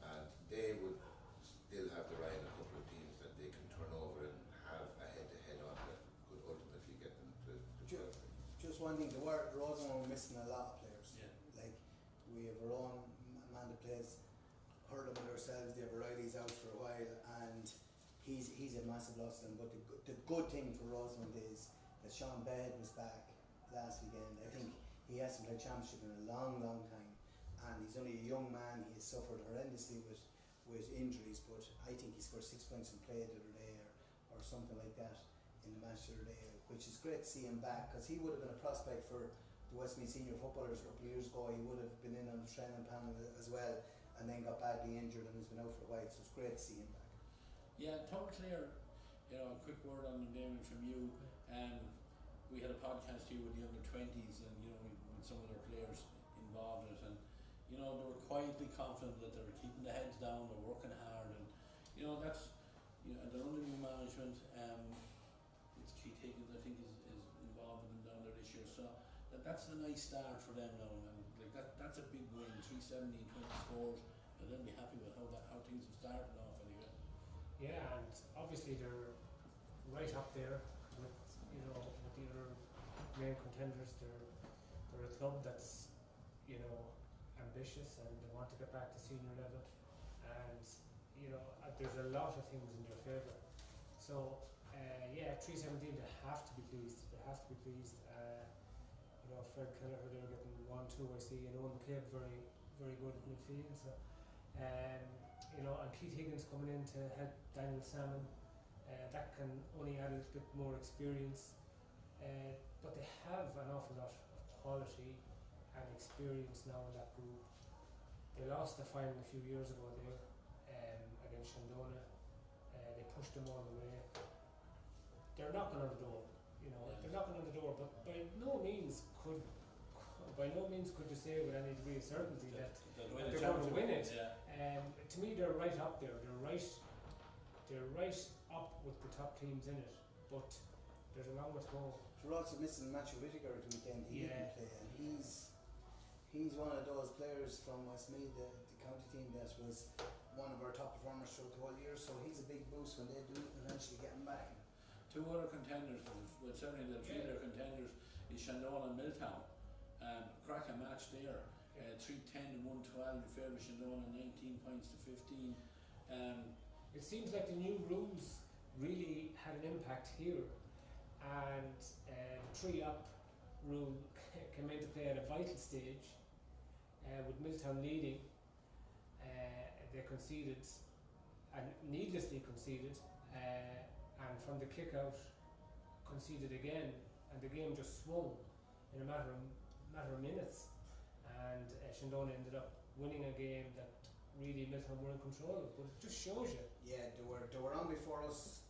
and they would still have their eye on a couple of teams that they can turn over and have a head-to-head on that could ultimately get them to 12. Just one thing, Rosemount were missing a lot of players. Yeah. Like, we have our own man that plays hurling with ourselves. They have Riley's out for a while, and he's a massive loss to them. But the good thing for Rosemount is that Sean Baird was back last weekend. I think he hasn't played championship in a long time, and he's only a young man. He has suffered horrendously with injuries, but I think he scored 6 points in play the other day, or something like that in the match the other day, which is great to see him back, because he would have been a prospect for the Westmeath senior footballers a couple of years ago. He would have been in on the training panel as well, and then got badly injured and has been out for a while, so it's great to see him back. Yeah, Tuberclear, a quick word on them, Damien, from you. We had a podcast here with the under-20s, and with some of their players involved in it, and they were quietly confident that they were keeping their heads down, they're working hard, and that's they're under new management. It's Keith Higgins, I think, is involved with them down there this year, so that's a nice start for them now, and that's a big win. 317, 20 scores, and they'll be happy with how things have started off anyway. Yeah, and obviously they're right up there with the other main contenders. They're a club that's ambitious, and they want to get back to senior level, and there's a lot of things in their favour. So 317, they have to be pleased. Fred Kelleher, they're getting 1-2, I see, and McCabe very, very good at midfield. So, and Keith Higgins coming in to help Daniel Salmon, that can only add a little bit more experience. But they have an awful lot of quality and experience now in that group. They lost the final a few years ago there against Shandona. They pushed them all the way. They're knocking on the door. They're knocking on the door, but by no means could you say with any degree of certainty that they're going to win it. Yeah. To me, they're right up there. They're right they're right up with the top teams in it, but there's a long way to go. We're also missing Matthew Whittaker at the weekend. He didn't play, and he's one of those players from Westmeath, the county team that was one of our top performers throughout the whole year. So he's a big boost when they do eventually get him back. Two other contenders, well certainly the three other contenders is Shandon and Milltown. Cracking match there. 3-10 and 1-12 in favour of Shandon, and 19 points to 15. It seems like the new rules really had an impact here, and the 3-up rule came into play at a vital stage. With Milltown leading, they conceded, and needlessly conceded, and from the kick out conceded again, and the game just swung in a matter of minutes, and Shandon ended up winning a game that really Milltown were in control of. But it just shows you. Yeah, they were on before us.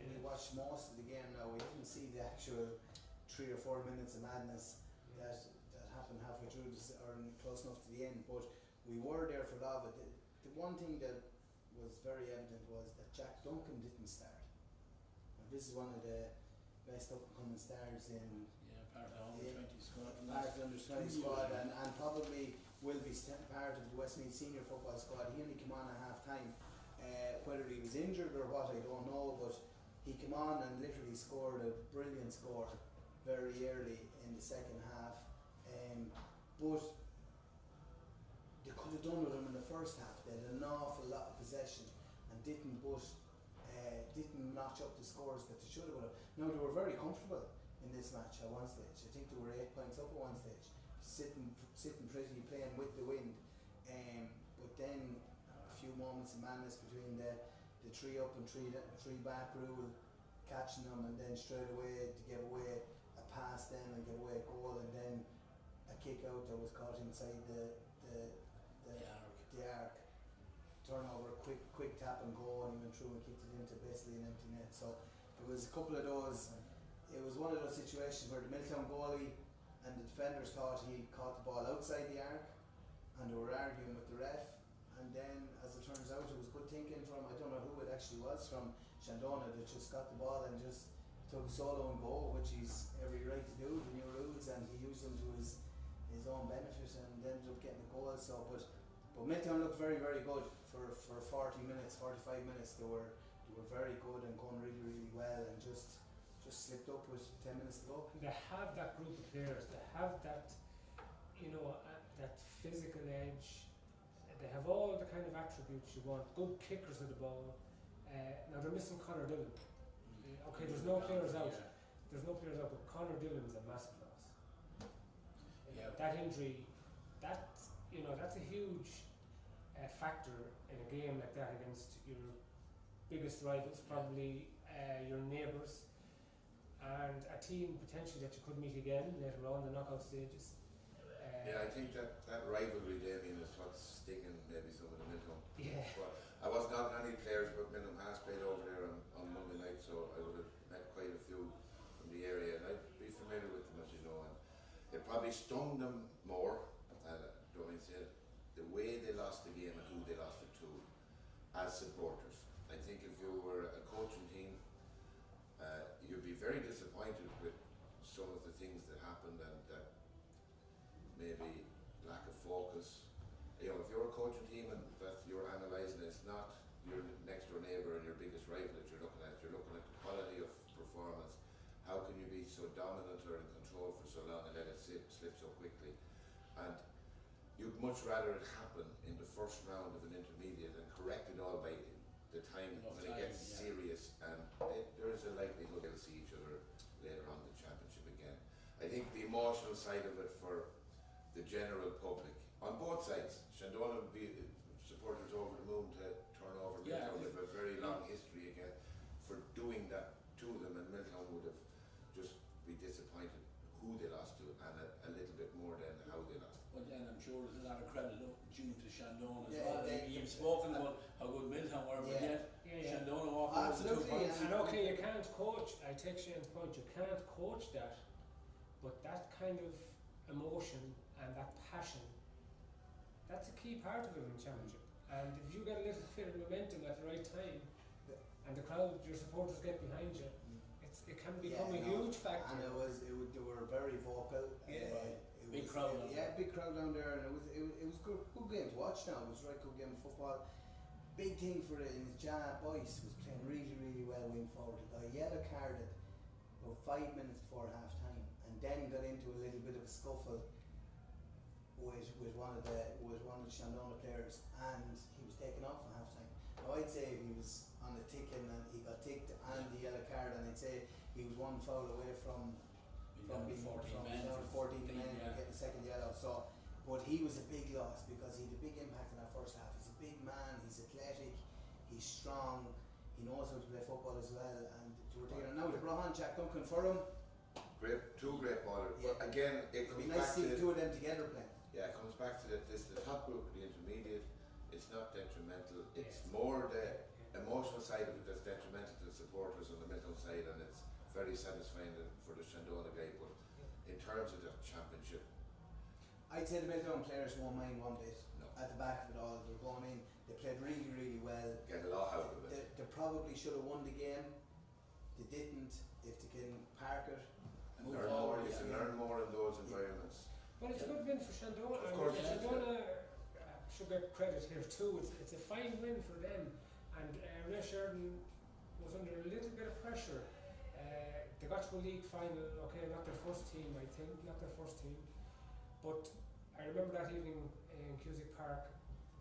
We watched most of the game now. We didn't see the actual 3 or 4 minutes of madness that happened halfway through or close enough to the end, but we were there for a lot of it. The one thing that was very evident was that Jack Duncan didn't start. Now, this is one of the best up and coming stars in part of the under 20 squad. Part of the under 20 squad, and probably will be part of the Westmeath senior football squad. He only came on at half time. Whether he was injured or what, I don't know, but he came on and literally scored a brilliant score very early in the second half. But they could have done with him in the first half. They had an awful lot of possession and didn't notch up the scores that they should have. Now, they were very comfortable in this match at one stage. I think they were 8 points up at one stage, sitting pretty, playing with the wind. But then a few moments of madness between the 3 up and 3 back rule, catching them, and then straight away to give away a pass then and give away a goal, and then a kick out that was caught inside the arc. Turnover, quick tap and go, and he went through and kicked it into basically an empty net. So it was a couple of those. It was one of those situations where the Milltown goalie and the defenders thought he caught the ball outside the arc, and they were arguing with the ref. And then, as it turns out, it was good thinking from, I don't know who it actually was, from Shandon, that just got the ball and just took a solo and go, which he's every right to do, the new rules, and he used them to his own benefit and ended up getting a goal. So, but Milltown looked very, very good for 40 minutes, 45 minutes. They were very good and going really, really well, and just slipped up with 10 minutes to go. They have that group of players. They have that, that physical edge. They have all the kind of attributes you want. Good kickers of the ball. Now they're missing Conor Dillon. Okay, there's no players out. There's no players out, but Conor Dillon's a massive loss. That injury, that's a huge factor in a game like that against your biggest rivals, probably your neighbours, and a team potentially that you could meet again later on in the knockout stages. I think that rivalry, Damien, is what's stinging maybe some of the Milltown. Yeah. But I wasn't on any players, but Milltown has played over there on Monday night, so I would have met quite a few from the area, and I'd be familiar with them, as you know. And it probably stung them more, don't I say, the way they lost the game and who they lost it to as supporters. I think if you were a coaching team, you'd be very disappointed with some of the things that happened, and that maybe lack of focus. If you're a coaching team and that you're analysing, it's not your next door neighbour and your biggest rival that you're looking at. You're looking at the quality of performance. How can you be so dominant or in control for so long and let it slip so quickly? And you'd much rather it happen in the first round of an intermediate and correct it all by the time when it gets serious, and there is a likelihood they'll see each other later on in the championship again. I think the emotional side of it for the general public on both sides, Shandon would be supporters over the moon to turn over Milltown. They have a very long history again for doing that to them, and Milltown would have just be disappointed who they lost to, and a little bit more than how they lost. But then I'm sure there's a lot of credit due to Shandon as well. You've spoken about how good Milltown were, but yet Shandon walked over the 2 points. And okay, you can't coach, I take Shane's point, you can't coach that, but that kind of emotion and that passion, that's a key part of it in the championship. And if you get a little bit of momentum at the right time, and the crowd, your supporters get behind you, it can become a huge factor. And they were very vocal. Big crowd down there. Big crowd down there, and it was good game to watch. Now it was a right good game of football. Big thing for it is Boyce was playing really well going forward. He got yellow carded about 5 minutes before half time, and then got into a little bit of a scuffle with one of the Shandona players, and he was taken off at half time. Now I'd say he was on the ticking, and he got ticked and the yellow card, and I'd say he was one foul away from being 14 men and getting the second yellow. So, but he was a big loss because he had a big impact in that first half. He's a big man, he's athletic, he's strong, he knows how to play football as well. And now they brought on Jack Duncan for him. Two great ballers. But again, it It'd comes be nice back to see to the two of them together playing. Yeah, it comes back to the top group of the intermediate. It's not detrimental. It's more the emotional side of it that's detrimental to the supporters on the mental side, and it's very satisfying for the Shandona guy. But in terms of the championship, I'd say the Miltown players won't mind one bit. No. At the back of it all, they're going in. They played really well. get a lot out of it. They probably should have won the game. They didn't. If they can park it and move Learn more. forward, You can learn more in those environments. But it's a good win for Shandona. Of course, Shandona should get credit here too. It's a fine win for them, and Ray Sheridan was under a little bit of pressure. They got to a league final. Okay, not their first team, I think, not their first team. But I remember that evening in Cusick Park,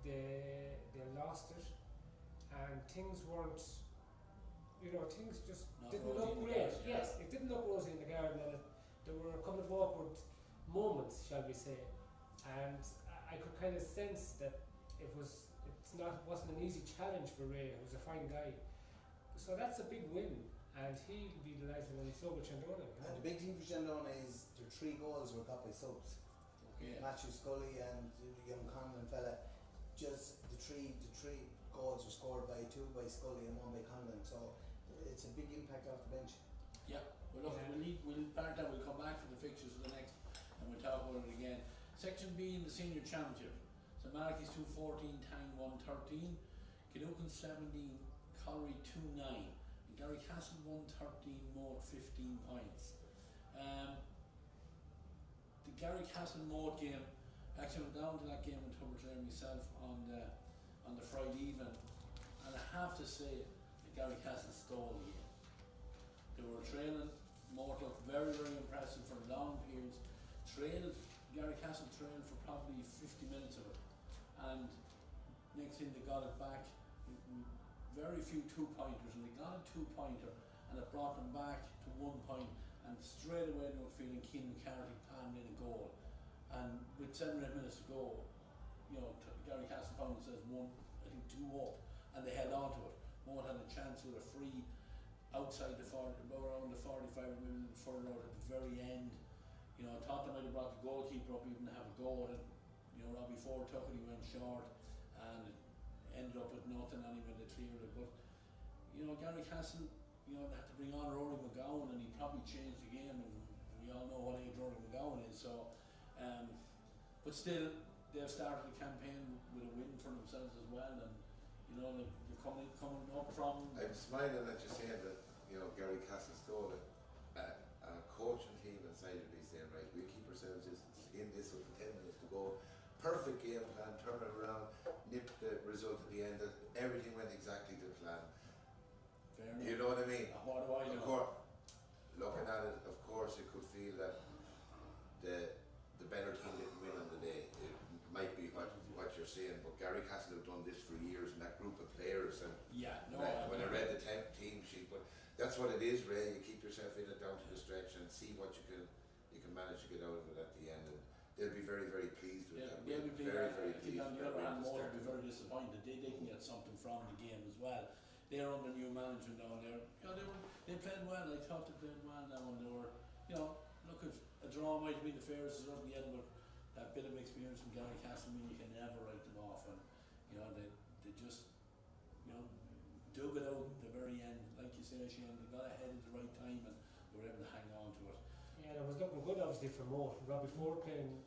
they lost it, and things weren't. Things just Not didn't rosy look in the great. garden, Yes, it didn't look rosy in the garden, and there were a couple of awkward moments, shall we say, and I could kind of sense that wasn't an easy challenge for Ray, who's a fine guy. So that's a big win, and he'll be delighted, and so will Shandona. And the big thing for Shandona is their 3 goals were got by subs. Yeah. Matthew Scully and the young Conlon fella. Just the three goals were scored by 2 by Scully and 1 by Conlon. So it's a big impact off the bench. Yeah. Well, look, we'll part that. We'll come back for the fixtures for the next, and we'll talk about it again. Section B in the senior championship. So Malachy's 214, Tang 113, Kinucan 17, Collery 29, and Garrycastle 113, Moat 15 points. The Garrycastle Moat game, actually went down to that game with Tubbers there myself on the Friday evening, and I have to say that Garrycastle stole the game. They were trailing. Moat looked very impressive for long periods. Garrycastle trailed for probably 50 minutes of it, and next thing they got it back. Very few 2-pointers, and they got a 2-pointer, and it brought them back to 1 point, and straight away they were feeling Keane McCarthy palmed in a goal, and with 7 or 8 minutes to go, Garrycastle found themselves 2 up, and they held on to it. Moat had a chance with a free outside the 40, around the 45 minutes further out at the very end. I thought they might have brought the goalkeeper up even to have a go at it. Robbie Ford took it, he went short, and it ended up with nothing anyway, they cleared it. But, Garrycastle, they had to bring on Rory McGowan, and he probably changed the game, and we all know what age Rory McGowan is. So, but still, they've started the campaign with a win for themselves as well, and, they're coming up from... I'm smiling at you saying that, Garrycastle stole it. A coaching team inside of me saying, right, we'll keep ourselves in this with 10 minutes to go. Perfect game plan, turn it around, nip the result at the end. Everything went exactly to plan. Fair enough. You know what I mean? What do I know? Of course, looking at it, of course, you could feel that the better team didn't win on the day. It might be what you're saying, but Garrycastle have done this for years, and that group of players. And when I read the team sheet, but that's what it is, Ray. You keep yourself in it down to the stretch and see what you can manage to get out of it at the end. And they'll be very pleased with that. They'll be very pleased. On the other hand, Moore will be very disappointed. They can get something from the game as well. They're under new management down there. They played well. I thought they played well now, and they were, look, at a draw might have been the fairest result in the end, but that bit of experience from Garrycastle means you can never write them off. And they just dug it out at the very end, like you say, Shane. They got ahead at the right time, and they were able to hang on to it. Yeah, it was looking good obviously for Moat. Robbie Ford playing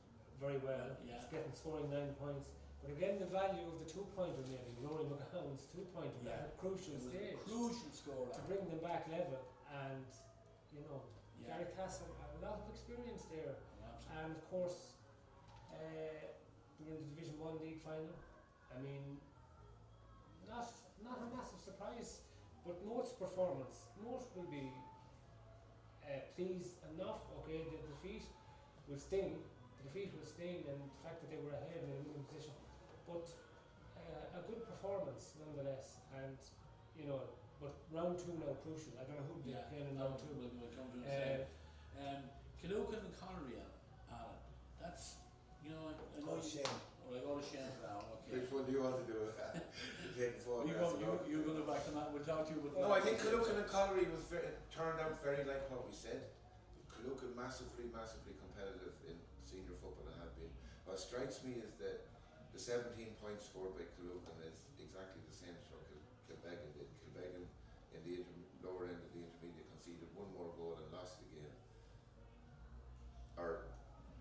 very well. Yeah. He's scoring 9 points. But again, the value of the 2-pointer nearly, Rory McGowan's 2-pointer, Yeah. at a crucial It was stage a crucial score. to bring them back level. And, you know, Yeah. Gary Castle, a lot of experience there. Absolutely. And of course, they were in the Division 1 league final. I mean, not a massive surprise, but Moat's performance, Moat will be pleased enough. Okay, the defeat will sting, and the fact that they were ahead in a winning position, but a good performance nonetheless. And you know, but round 2 now crucial. I don't know who they're playing in round 2. We'll come to it in a second. Killucan and Connery, Alan. That's, you know, I know Shane. Well, I go to Shane now. Okay. Which one do you want to do? Take the photographs. You're going to back them up. We'll talk to you. No, I think Killucan and Connery turned out very like what we said. Killucan massively competitive in senior football and have been. What strikes me is that the 17 points scored by Killucan is exactly the same as what Kilbeggan did. Kilbeggan in the lower end of the intermediate conceded one more goal and lost the game.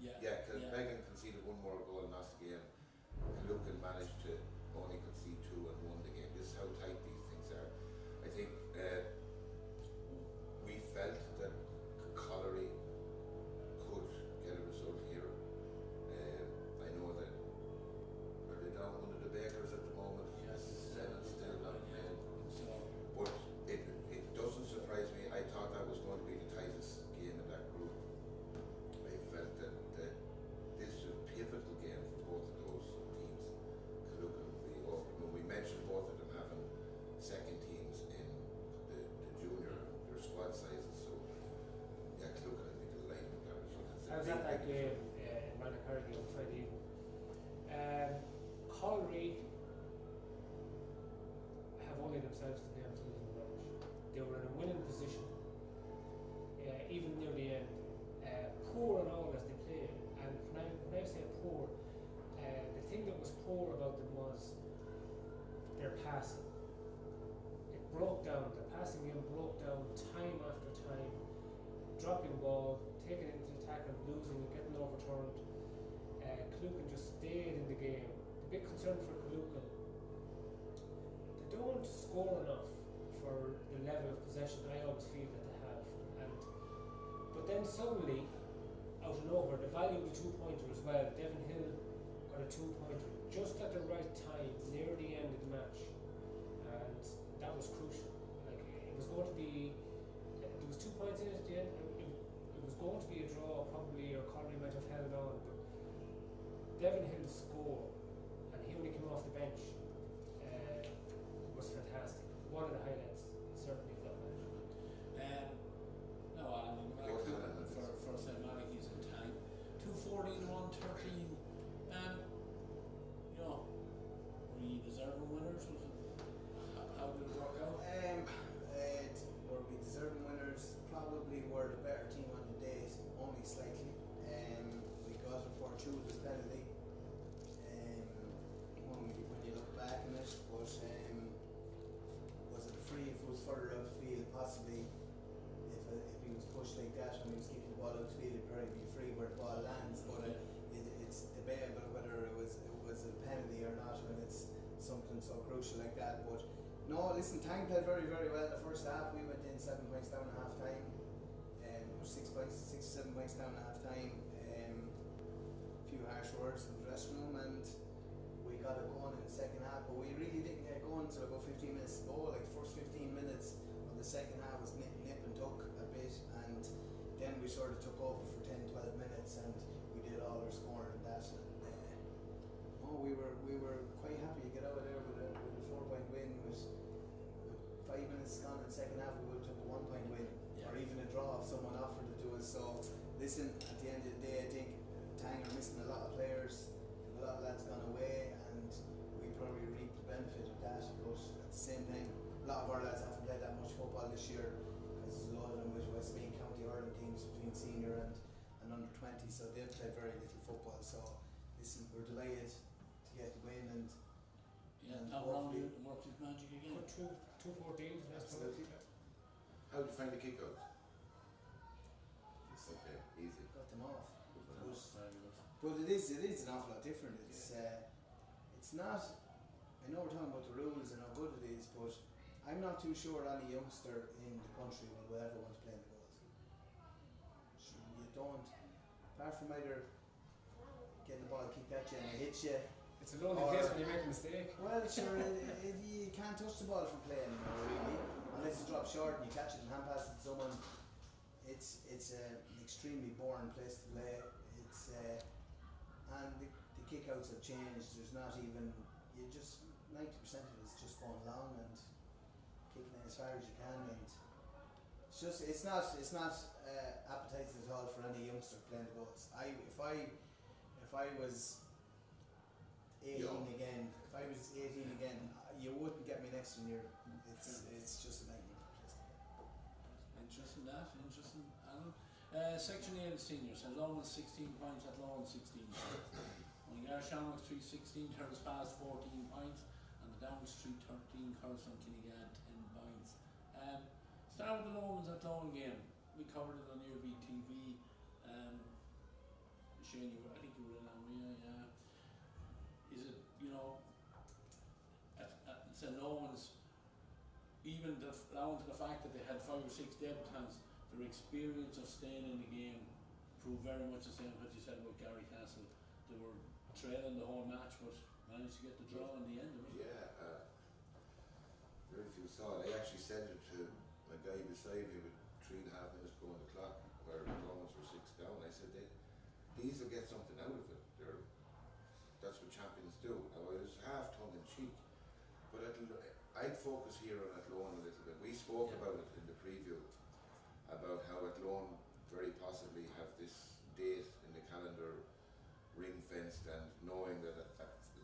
Kilbeggan conceded one more goal and lost the game. Killucan managed to only concede 2 and won the game. This is how tight these things are. I think we felt that Collery could get a result here. I know that they're down one of the bakers at the moment. Yes. Seven still not playing. So, But it doesn't surprise me. I thought that was going to be the tightest game in that group. I felt that this was a pivotal game for both of those teams. When we mentioned both of them having second teams in the junior, their squad sizes, so yeah, Killucan would be delighted with that result. I was at that game in Manacurdy on Friday evening. Collery have only themselves to blame for losing the match. They were in a winning position, even near the end. Poor and all as they played, and when I say poor, the thing that was poor about them was their passing. It broke down. The passing game broke down time after time. Dropping ball, taking it into attack and losing it, getting overturned. Killucan just stayed in the game. The big concern for Killucan, they don't score enough for the level of possession I always feel that they have. But then suddenly, out of nowhere, the value of the 2-pointer as well. Devin Hill got a 2-pointer just at the right time, near the end of the match, and that was crucial. Like, it was going to be, there was 2 points in it at the end. It was going to be a draw probably, or Connery might have held on, but Devin Hill's score, and he only came off the bench, was fantastic. One of the highlights, certainly, of that match. No, Alan, we'll go back to for St. Malachy's in time. 2-14, 1-13. You know, were you deserving winners? How did it work out? Were we deserving winners? Probably were the better team on the day, only slightly. We got a fortuitous penalty. When you look back on it, but was it free if it was further out the field? Possibly. If he was pushed like that when he was kicking the ball out the field, it'd probably be free where the ball lands. But it's debatable whether it was a penalty or not when it's something so crucial like that. But no, listen, Tang played very, very well in the first half. We went in 7 points down at half time. 6 or 7 points down at half time. A few harsh words in the dressing room, and we got it going in the second half. But we really didn't get going until about 15 minutes to go. Like, the first 15 minutes of the second half was nip and tuck a bit, and then we sort of took over for 10-12 minutes, and we did all our scoring and that. And we were quite happy to get out of there with a 4-point win. With 5 minutes gone in the second half, we would have took a 1-point win, or even a draw if someone offered it to us. So listen, at the end of the day, I think Tang are missing a lot of players. A lot of lads gone away, and we probably reaped the benefit of that. But at the same time, a lot of our lads haven't played that much football this year, because a lot of them with Westmeath County hurling teams between senior and under 20, so they've played very little football. So listen, we're delighted to get the win, and Tom Browne worked his magic again. Put 2-14, Absolutely. How did you find the kick out? Okay, easy. got them off. Very good. But it is an awful lot different. It's it's not. I know we're talking about the rules and how good it is, but I'm not too sure any youngster in the country will ever want to play in the goals. Sure, you don't, apart from either getting the ball kicked at you and it hits you. It's a lonely Or- place when you make a mistake. Well, sure, you can't touch the ball from playing anymore, really, unless you drop short and you catch it and hand pass it to someone. It's an extremely boring place to play. It's and the kickouts have changed. There's not even, you just 90% of it is just going long and kicking it as far as you can, and it's not appetizing at all for any youngster playing the goals. If I was 18 again, you wouldn't get me next year. It's just a nightmare. Interesting, Alan. Section 8 seniors, Athlone 16 points, Athlone 16 points. On Iarmhi 316, Terrace Pass 14 points, and the Down Street 13, Coruscant Kinnegad 10 points. Start with the Lomans Athlone game. We covered it on Iarmhi TV. Shane, I think you were in on me, yeah. Is it, at St. Lomans, even down to the fact that they had 5 or 6 debutants, their experience of staying in the game proved very much the same as what you said about Gary Castle. They were trailing the whole match, but managed to get the draw in the end of it. Yeah, very few saw it. I actually said it to my guy beside me with 3.5 minutes to go on the clock, where the Romans were 6 down. I said, these will get something out of it. That's what champions do. Now, it was half tongue in cheek, but I'd focus here on Athlone a little bit. We spoke about it in the preview, about how Athlone very possibly have this date in the calendar ring fenced, and knowing that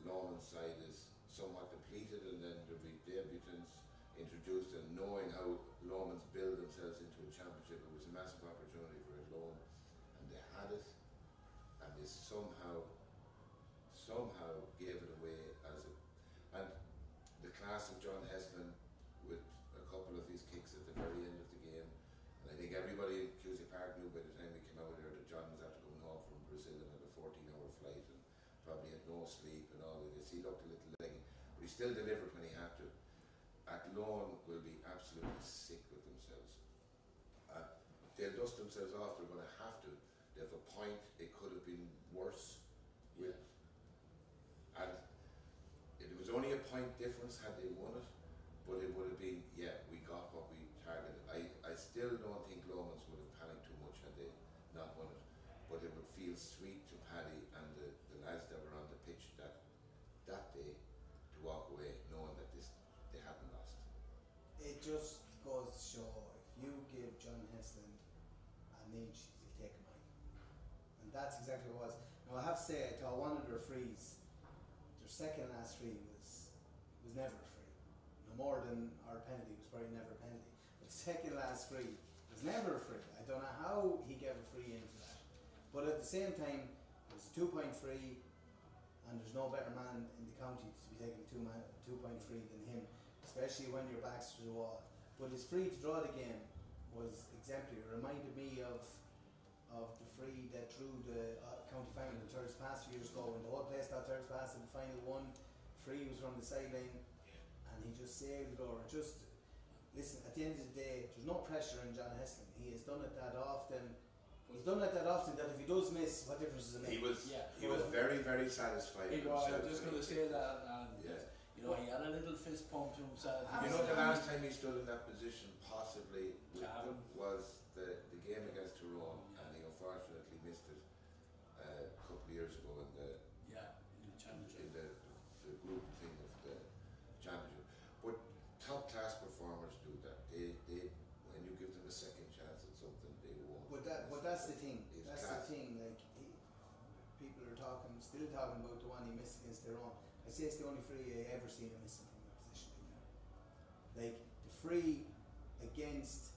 Lomans side is somewhat depleted, and then there'll be debutants introduced, and knowing how Lomans build themselves into a championship, it was a massive opportunity for Athlone, and they had it, and they somehow gave it away and the class of John Heslin with a couple of his kicks at the very end of the game. And I think everybody in Cusack Park knew by the time we came out there that John was after coming home from Brazil and had a 14-hour flight and probably had no sleep and all of this. He looked a little leggy, but he still delivered when he had to. Athlone will be absolutely sick with themselves. They'll dust themselves off, they're going to have to. They have a point, it could have been worse with. And it was only a point difference had they won it, but it would have been, we got what we targeted. I still don't think Lomans would have panicked too much had they not won it, but it would feel sweet to Paddy and the lads that were on the pitch that day to walk away knowing that they hadn't lost. It just goes to show, if you give John Heslin an inch, he'll take a mile. And that's exactly what it was. Now I have to say, to one of their frees, their second last free was never a free. No more than our penalty was probably never a penalty. But the second last free was never a free. I don't know how he gave a free into that. But at the same time, it was a 2-point free, and there's no better man in the county to be taking a 2-point free than him, especially when your back's to the wall. But his free to draw the game was exemplary. It reminded me of the free that drew the county final in Terrace Pass 2 years ago, when the whole place got Terrace Pass in the final one. Free was from the sideline, and he just saved it over. Just listen, at the end of the day, there's no pressure on John Heslin. He has done it that often. He's done it that often that if he does miss, what difference does it make? He was very, very satisfied with himself. I was just going to say that, and he had a little fist pump to himself. The last time he stood in that position possibly Gavin. was the game against Tyrone, and he unfortunately missed it a couple of years ago in the championship, in the group thing of the championship. But top class performers do that. They when you give them a second chance at something, they won't. But that's the thing. That's class. the thing. Like people are still talking about the one he missed against Tyrone. I say it's the only free I ever seen him missing from that position. Like the free against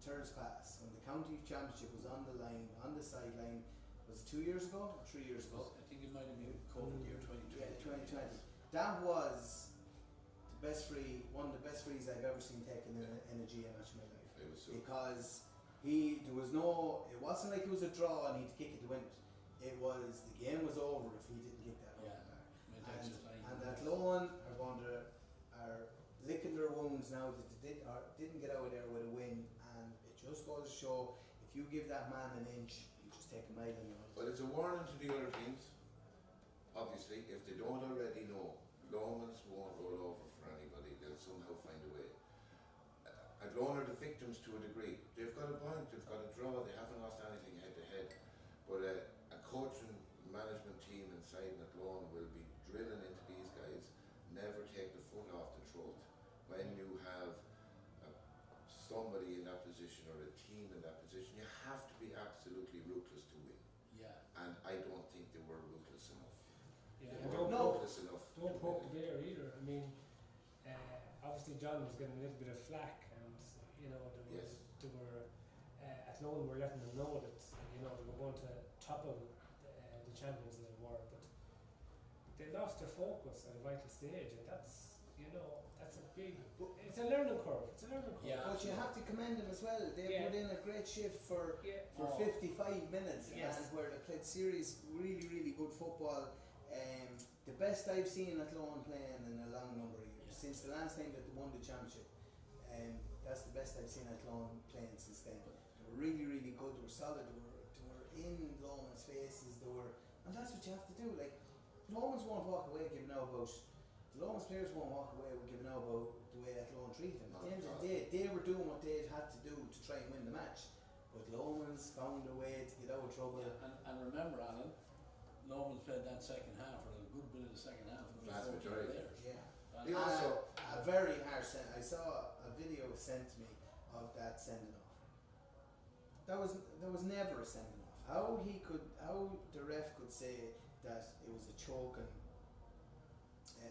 Terrace Pass when the county championship was on the line, on the sideline. Was it 2 years ago or 3 years ago? I think it might have been COVID year 2020. Yeah, 2020. That was the best free, one of the best frees I've ever seen taken in a GM match in my life. It was so Because it wasn't like it was a draw and he'd kick it to win it. It was, the game was over if he didn't kick that over the bar. And that Downs now that they didn't get out of there with a win, and it just goes to show if you give that man an inch, you just take a mile in the Well, it's a warning to the other teams. Obviously, if they don't already know, Lomans won't roll over for anybody. They'll somehow find a way. Athlone are the victims to a degree. They've got a point, they've got a draw, they haven't lost anything head to head. But a coach and management team inside Athlone will be drilling into these guys, never take the foot off the throat. When you have somebody in that position or a team in that position, you have to be absolutely ruthless to win. Yeah. And I don't think they were ruthless enough. Yeah, They and weren't don't ruthless enough. don't poke the bear either. I mean, obviously John was getting a little bit of flack, and you know there were Athlone were letting them know that they were going to topple the champions as it were, but they lost their focus at a vital stage, and that's a big. It's a learning curve. It's a learning curve. Yeah. But you have to commend them as well. They put in a great shift for 55 minutes, Yes. and where they played serious, really, really good football. The best I've seen Athlone playing in a long number of years. Yeah. Since the last time that they won the championship. That's the best I've seen Athlone playing since then. They were really, really good. They were solid. They were in Lomans' faces. And that's what you have to do. Like, Lomans won't walk away giving out about. The Lomans players won't walk away with giving out about the way Athlone treated them. At the end of the day, they were doing what they had to do to try and win the match. But Lomans found a way to get out of trouble. And remember, Alan, Lomans played that second half, or a good bit of the second half. And Vast majority. Theirs. Yeah. They also, A very harsh send. I saw a video sent to me of that sending off. That was never a sending off. How the ref could say that it was a choking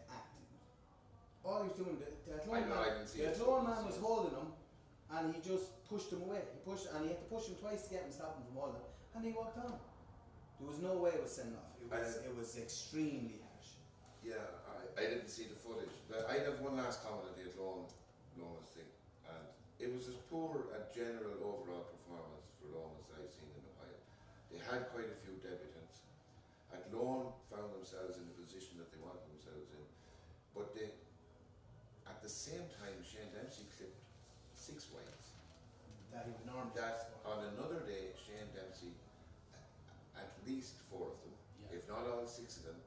act. All he was doing, the Athlone man was holding him, and he just pushed him away. He had to push him twice to get him to stop him from holding him, and he walked on. There was no way it was sending off. It was extremely harsh. yeah, I didn't see the footage. I'd have one last comment on the Lomans thing, and it was as poor a general overall performance for Lomans I've seen in a while. They had quite a few debutants. Athlone found themselves in the position that they wanted themselves in, but at the same time, Shane Dempsey clipped 6 wides. That he would normally. That on another day, Shane Dempsey, at least 4 of them, if not all 6 of them,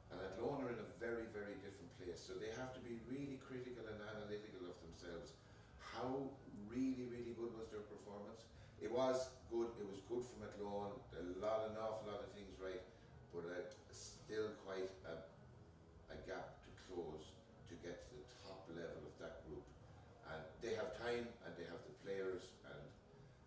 and Athlone are in a very, very different place. So they have to be really critical and analytical of themselves. How really, really good was their performance? It was good. It was good from Athlone. An awful lot of things right, but still quite a gap to close to get to the top level of that group. And they have time, and they have the players, and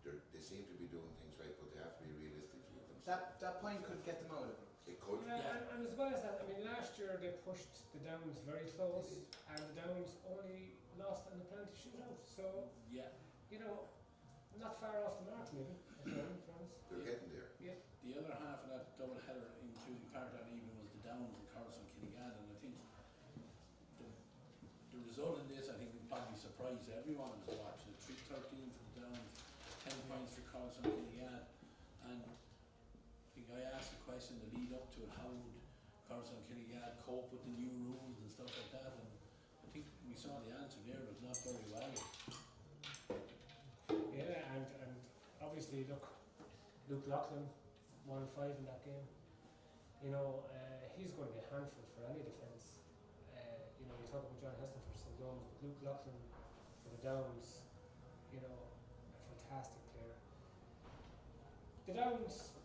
they seem to be doing things right, but they have to be realistic with themselves. That point could get them out of it. It could. Yeah, and as well as that, I mean, last year they pushed the Downs very close, and the Downs only lost in the penalty shootout. So, not far off the mark, maybe. They're getting there. Yeah. The other half of that double header, including part of that even, was the Downs and Carson Killigan, and I think the result in this, I think, will probably surprise everyone who's watching it. 3-13 for the Downs, 10 points for Carson Killigan, and I think I asked the question the lead up to it, how would Carson Killigan cope with the new rules and stuff like that, and I think we saw the answer there, it was not very well. Yeah, and obviously, look, Luke Loughlin won 5 in that game. He's going to be a handful for any defence. You talk about John Heston for St. John's, but Luke Loughlin for the Downs, a fantastic player. The Downs,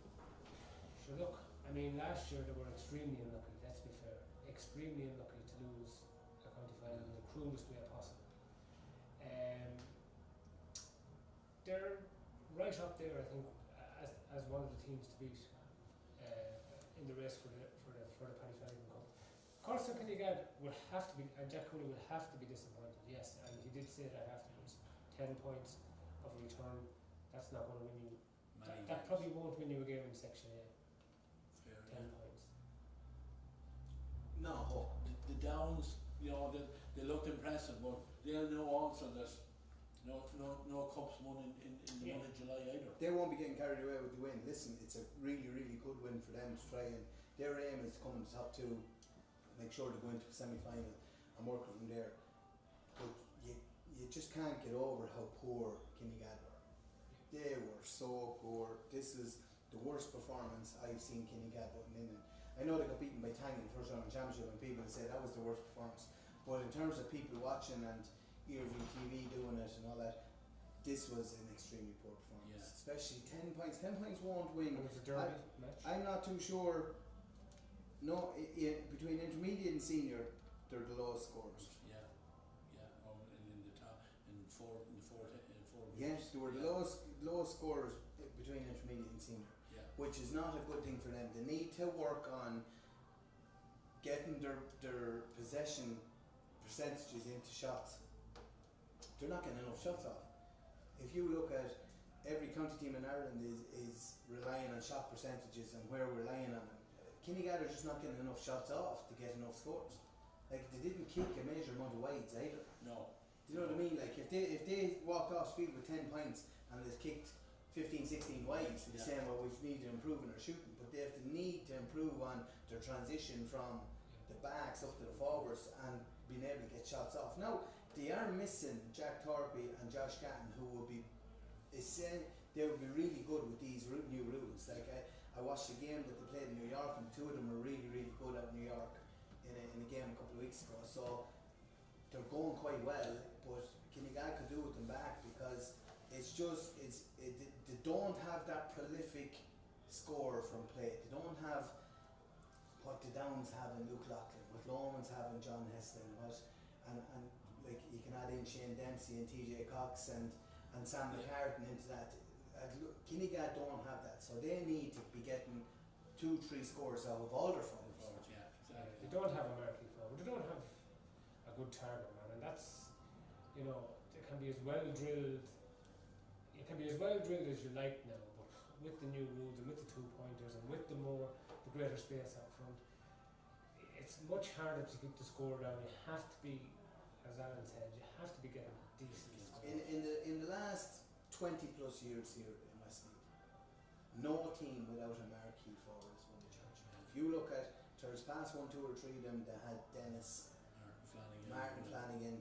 sure, look, I mean, last year they were extremely unlucky, let's be fair. Extremely unlucky to lose a county final in the cruelest way possible. They're right up there, I think, as one of the teams to beat in the race for the Paddy Flanagan Cup. Carson Killigan would have to be, and Jack Cooley would have to be disappointed, yes, and he did say that afterwards. 10 points of a return, that's not going to win you. That probably won't win you a game in Section A. Fair 10 enough. points. No, the Downs, they looked impressive, but they'll know also that no cups won in the month of July either. They won't be getting carried away with the win. Listen, it's a really, really good win for them to try, and their aim is to come in the top 2, make sure they go into the semi-final and work from there. But you you just can't get over how poor Kinnegad were. They were so poor. This is the worst performance I've seen Kinnegad putting in. I know they got beaten by Tang in the first round of the championship, and people say that was the worst performance. But in terms of people watching and Iarmhi TV doing it and all that, this was an extremely poor performance. Yeah. Especially 10 points. 10 points won't win. It was a derby match. I'm not too sure. No, between intermediate and senior, they're the lowest scorers. Yeah, in the top, in four Yes, they were the lowest scorers between intermediate and senior, Yeah, which is not a good thing for them. They need to work on getting their possession percentages into shots. They're not getting enough shots off. If you look at every county team in Ireland is relying on shot percentages and where we're relying on them. Kinnegad are just not getting enough shots off to get enough scores. Like, they didn't kick a major amount of wides either. no. Do you know what I mean? Like, if they walked off field with 10 points and they've kicked 15, 16 wides, they're saying, well, we need to improve in our shooting. But they have to need to improve on their transition from the backs up to the forwards and being able to get shots off. Now, they are missing Jack Thorpe and Josh Gatton, who would be, they would be really good with these new rules. Like, I watched a game that they played in New York, and two of them were really, really good at New York in a game a couple of weeks ago. So they're going quite well, but Kinnegad could do with them back, because they don't have that prolific score from play. They don't have what the Downs have in Luke Loughlin, what Lomans have in John Heslin, and like, you can add in Shane Dempsey and TJ Cox and Sam McCartan into that. Kinnegad don't have that, so they need to be getting 2-3 scores out of all their forwards. Yeah, exactly. They don't have a marquee forward. They don't have a good target man, and that's, they can be as well drilled. You can be as well drilled as you like now, but with the new rules and with the 2-pointers and with the greater space up front, it's much harder to keep the score down. You have to be, as Alan said, you have to be getting decent scores. In the last 20 plus years here in Westmeath, no team without a marquee forward has won the championship. If you look at Terrace Pass, 1, 2 or 3 of them, they had Dennis, Martin Flanagan,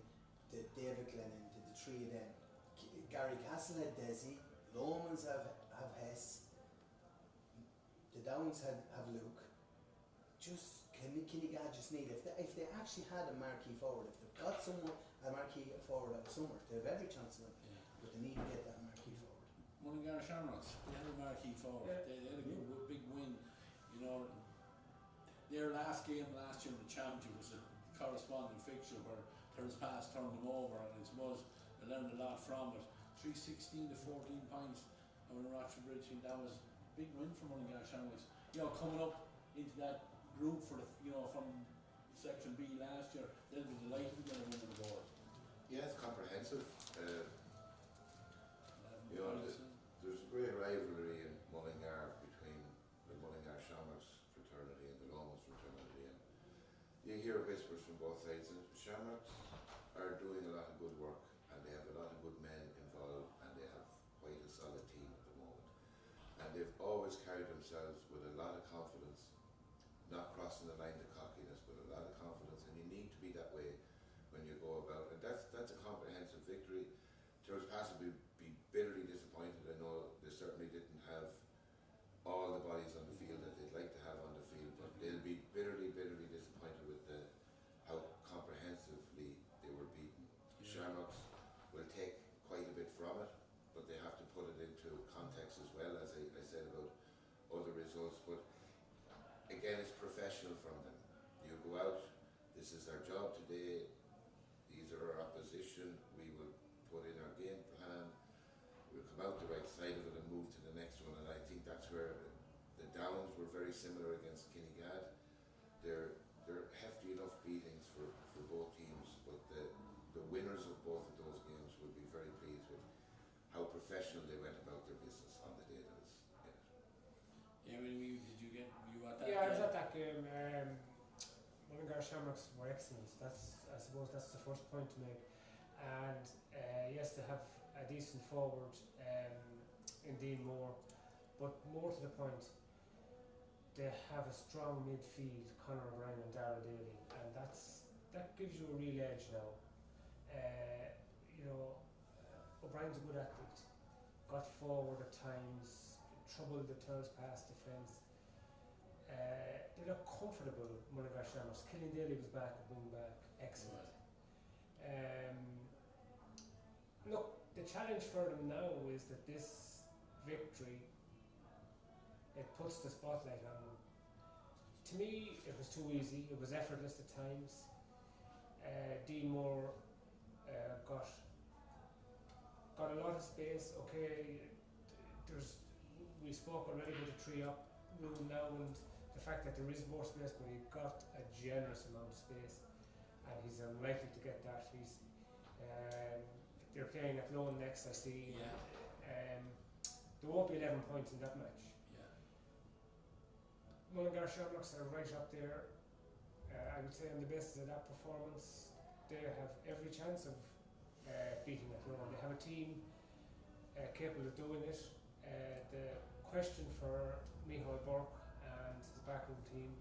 David Glennon, the 3 of them. Gary Castle had Desi, Lomans have Hess, the Downs have Luke. Just Kinnegad just need, if they actually had a marquee forward, if they've got a marquee forward out of somewhere, they have every chance of winning. But they need to get that marquee forward. Mullingar Shamrocks, they had a marquee forward. Yeah. They had a big win. Their last game last year in the championship was a corresponding fixture where Terrace Pass turned them over, and it was, I learned a lot from it. 316 to 14 points over the Rochester Bridge. That was a big win for Mullingar Shamrocks. Coming up into that group for from Section B last year, they'll be delighted to get a win on the board. Yeah, it's comprehensive. There's a great rivalry in Mullingar between the Mullingar Shamrocks fraternity and the Lomans fraternity, and you hear whispers from both sides. And Shamrocks are doing a lot of good work, and they have a lot of good men involved, and they have quite a solid team at the moment. And they've always carried themselves with a lot of confidence, not crossing the line to cockiness, but a lot of confidence, and you need to be that way when you go about. And that's a comprehensive victory. Terrace Pass will be bitterly disappointed. I know they certainly didn't have all the bodies on the field that they'd like to have on the field, but they'll be bitterly disappointed with how comprehensively they were beaten. Shamrocks will take quite a bit from it, but they have to put it into context as well, as I said about other results. But again, it's professional from them. You go out, this is our job today, these are our opposition, we will put in our game plan, we'll come out the right side of it and move to the next one. And I think that's where the Downs were very similar against Kinnegad. They're hefty enough beatings for both teams, but the winners of both of those games would be very pleased with how professional they went about their business on the day that it's in it. Yeah, you at that? Yeah, I was at that game. Mullingar Shamrocks were excellent. I suppose that's the first point to make. And yes, they have a decent forward in Dean Moore, but more to the point, they have a strong midfield, Conor O'Brien and Dara Daly, and that gives you a real edge now. O'Brien's a good athlete. Got forward at times, troubled the Turles pass defence. They look comfortable, Mullingar Shamrocks. Killian Daly was back at wing back, excellent. Look, the challenge for them now is that this victory, it puts the spotlight on them. To me, it was too easy. It was effortless at times. Dean Moore got a lot of space. Okay, we spoke already about the 3-up rule now and the fact that there is more space, but he got a generous amount of space, and he's unlikely to get that. They're playing at Lone next, I see. Yeah. There won't be 11 points in that match. Yeah. Mullingar Shamrocks are right up there. I would say on the basis of that performance, they have every chance of beating Athlone. They have a team capable of doing it. The question for Micheál Burke and his backroom team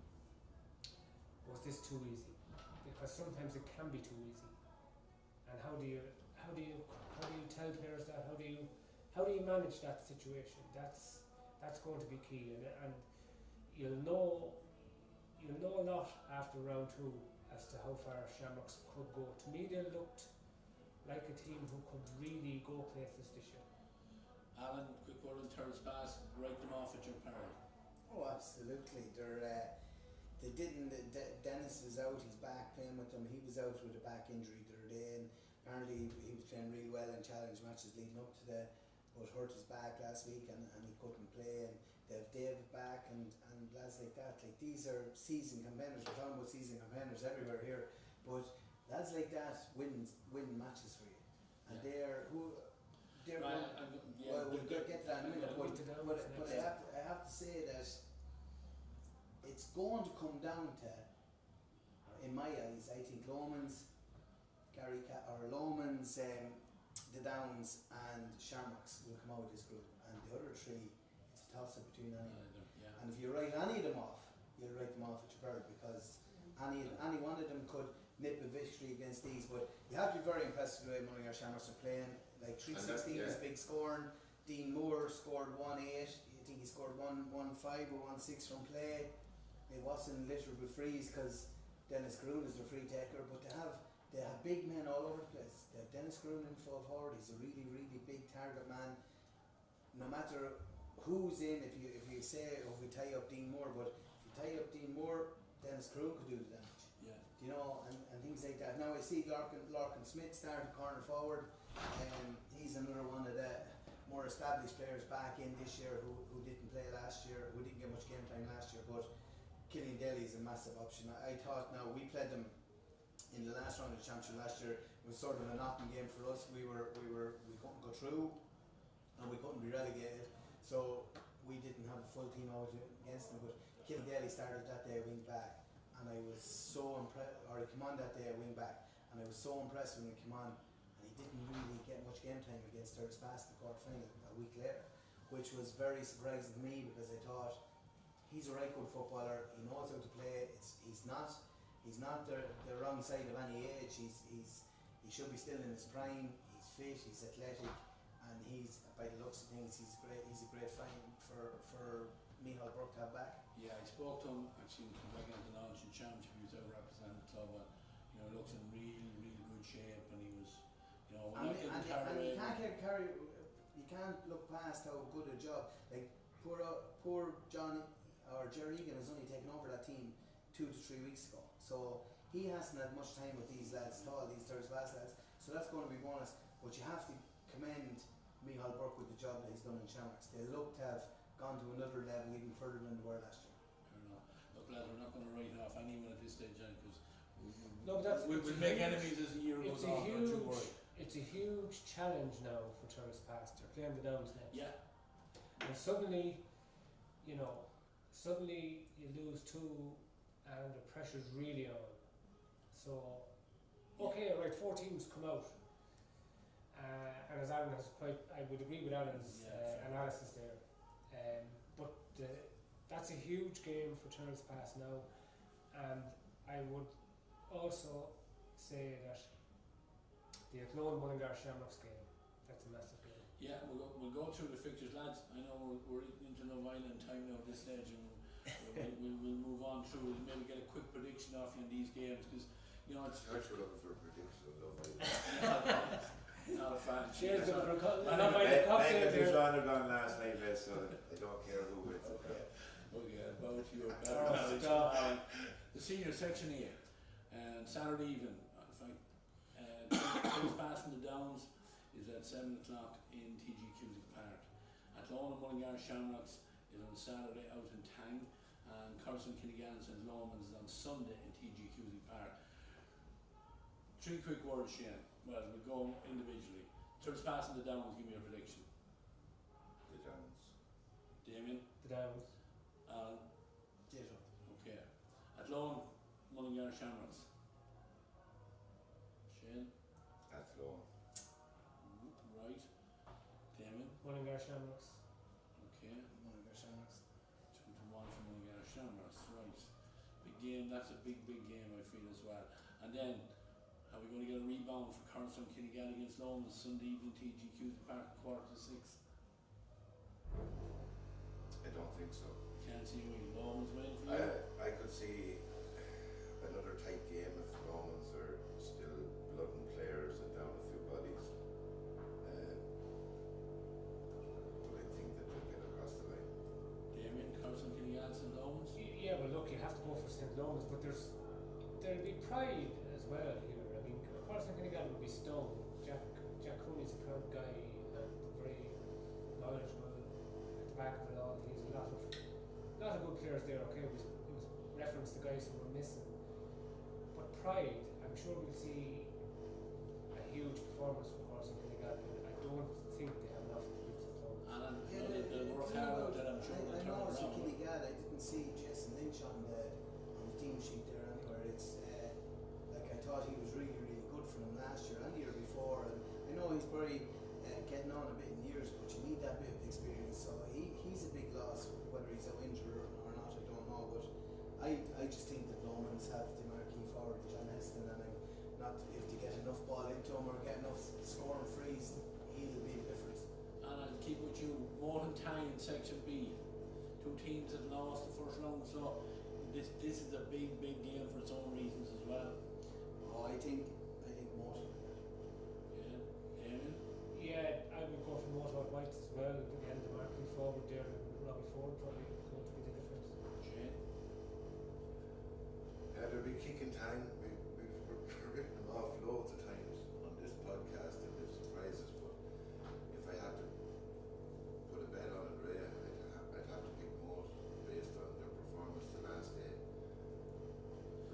was this too easy? Because sometimes it can be too easy. And how do you tell players that? How do you manage that situation? That's going to be key, and you'll know a lot after round 2 as to how far Shamrocks could go. To me, they looked like a team who could really go places this year. Alan, quick word on Turles Pass, write them off at your peril. Oh, absolutely. They didn't. Dennis was out. He's back playing with them. He was out with a back injury the other day, and apparently he was playing really well in challenge matches leading up to but hurt his back last week and he couldn't play. And they have David back and lads like that. Like, these are season contenders. We're talking about season contenders everywhere here, but lads like that win matches for you, and they're Right, well, we'll get to that in a minute. But I have to say that it's going to come down to, in my eyes, I think Lomans, the Downs and Shamrocks will come out of this group, and the other 3, it's a toss-up between any of them. Yeah. And if you write any of them off, you'll write them off at your bird, because any one of them could nip a victory against these. But you have to be very impressed with the way Mullingar Shamrocks are playing. Like, 316 is big scoring. Dean Moore scored 1-8. I think he scored 1-5 or 1-6 from play. It wasn't littered with frees because Dennis Groon is the free taker, but they have big men all over the place. They have Dennis Groon in full forward. He's a really, really big target man. No matter who's in, if you say, if we tie up Dean Moore, but if you tie up Dean Moore, Dennis Groon could do the damage. Yeah. You know, and things like that. Now I see Larkin Smith started corner forward, and he's another one of the more established players back in this year who didn't play last year, who didn't get much game time last year. But Killian Daly is a massive option. I thought, now we played them in the last round of the championship last year. It was sort of a knocking game for us. We couldn't go through, and we couldn't be relegated, so we didn't have a full team out against them. But Killian Daly started that day wing back, and I was so impressed. Or he came on that day at wing back, and I was so impressed when he came on. And he didn't really get much game time against Turles Pass in the quarter final a week later, which was very surprising to me, because I thought he's a right good footballer. He knows how to play. He's not the wrong side of any age. He should be still in his prime. He's fit. He's athletic, and he's, by the looks of things, he's great. He's a great find for Micheál Burke to have back. Yeah, I spoke to him actually back in the Donoghue championship. He was out representing the club, and looks in real good shape, and he was, And you can't look past how good a job, like poor John or Jerry Egan has only taken over that team 2 to 3 weeks ago, so he hasn't had much time with these lads at all, these Turles Pass lads, so that's going to be bonus. But you have to commend Micheál Burke with the job that he's done in Shamrocks. They look to have gone to another level even further than they were last year. Fair enough. Look, lads, we're not going to write off anyone at this stage, because we'll make enemies as the year goes on. Don't you worry. It's a huge challenge now for Turles Pass. They're playing the Downs next. Yeah. And suddenly you lose 2 and the pressure's really on. So, okay, right, 4 teams come out. And as Alan has I would agree with Alan's analysis there. But that's a huge game for Turles Pass now. And I would also say that the Athlone Mullingar Shamrocks game. That's a massive game. Yeah, we'll go through the fixtures, lads. I know we're eating into Love Island time now at this stage, and we'll move on through. We'll maybe get a quick prediction off you in these games, because you know it's. I'm sure looking for a prediction of Love Island. Not a fan. Cheers, Sorry. not by the cocktail Megan there. John are gone last night, so I don't care who wins. Okay, about your Oh, knowledge. stop. The senior section here, and Saturday evening, in fact, King's Pass in the Downs is at 7 o'clock in TG Cusick Park. Athlone and Mullingar Shamrocks is on Saturday out in Tang, and Carson Kinnigan St. Lomans is on Sunday in TG Cusick Park. 3 quick words, Shane. Well, we'll go individually. King's Pass in the Downs, give me a prediction. The Downs. Damien? The Downs. Alan? Ditto. Okay. Athlone, Mullingar Shamrocks. Shane? Athlone. Right. Damien? Mullingar Shamrocks. Okay. Mullingar Shamrocks. 2 to 1 for Mullingar Shamrocks. Right. Big game. That's a big game, I feel, as well. And then, are we going to get a rebound for Carson Kinnigan against Lomans Sunday evening, TG Cusick Park, 5:45? I don't think so. Can't see any Lomans winning for you. I could see another tight game if Romans are still blooding players and down a few bodies. But I think that they'll get across the line. Damien, Carson Kinnigan St. Lomans. Yeah, well, look, you have to go for St. Lomans, but there'll be pride as well here. I mean, Carson Kinnigan will be stung. Jack Cooney's a proud guy and very knowledgeable at the back of it all. He's a lot of good players there. Okay, it was referenced the guys who were missing, but pride. I'm sure we'll see a huge performance from Carson Kinnigan. I don't think they have enough to beat St. Lomans. Alan, Yeah, they'll work hard out there, I'm sure I they'll turn know it it's around. Kinnigan. I didn't see Jason Lynch on the team sheet there anywhere. It's like I thought he was really good for them last year and the year before. And I know he's probably getting on a bit in years, but you need that bit of experience. So he's a big loss, whether he's out injured or not, I don't know. But I just think that Lomans have the marquee forward, John Heston, and I'm not if they get enough ball into him or get enough scoring frees, he'll be the difference. And I'll keep with you, Morton Tang in Section B. 2 teams that lost the first round, so this is a big game for its own reasons as well. Oh, I think most. Yeah, Damien? Yeah, I would go for Motor White as well. Again, the marquee forward there, Robbie Ford probably going to be the difference. Shane? Yeah, there'll be kicking time. We've written them off loads of times on this podcast and they've surprised us, but if I had to put a bet on it, Ray, I'd have to pick most based on their performance the last day.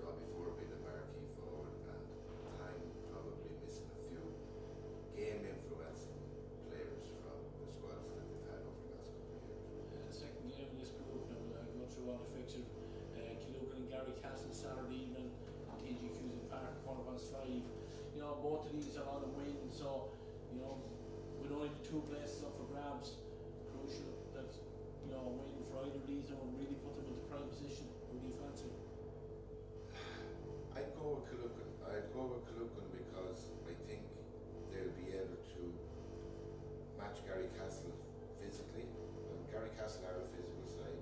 Robbie Ford being the marquee forward and time probably missing a few game influencing players from the squads that they've had over the last couple of years. Second game in this group, and we'll go through all the fixtures. Killugan and Gary Castle Saturday evening, TG Cusick Park, 5:15. You know, both of these are on a win, so, you know, with only the 2 places up for grabs, crucial that, you know, a win for either of these will really put them into prime position. Who do you fancy? I'd go with Killucan because I think they'll be able to match Gary Castle physically. Gary Castle are a physical side.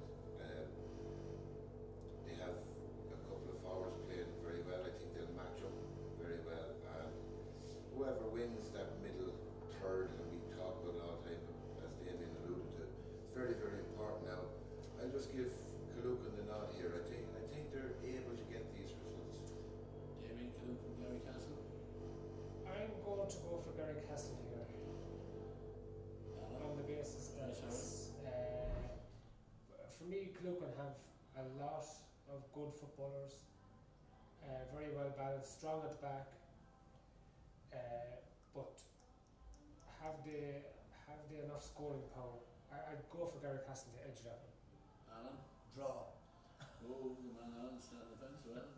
They have a couple of forwards playing very well. I think they'll match up very well. Whoever wins that middle third, and we talk about it all the time, as Damien alluded to, it's very important now. I'll just give Killucan the nod here. I think they're able to get these results. Damien, Killugan, Gary Castle? I'm going to go for Gary Castle here Alan? on the basis that for me, Killucan have a lot of good footballers, very well balanced, strong at the back, but have they enough scoring power? I'd go for Gary Castle to edge that one. Alan? Draw. Oh, the man Alan's still on the fence, well.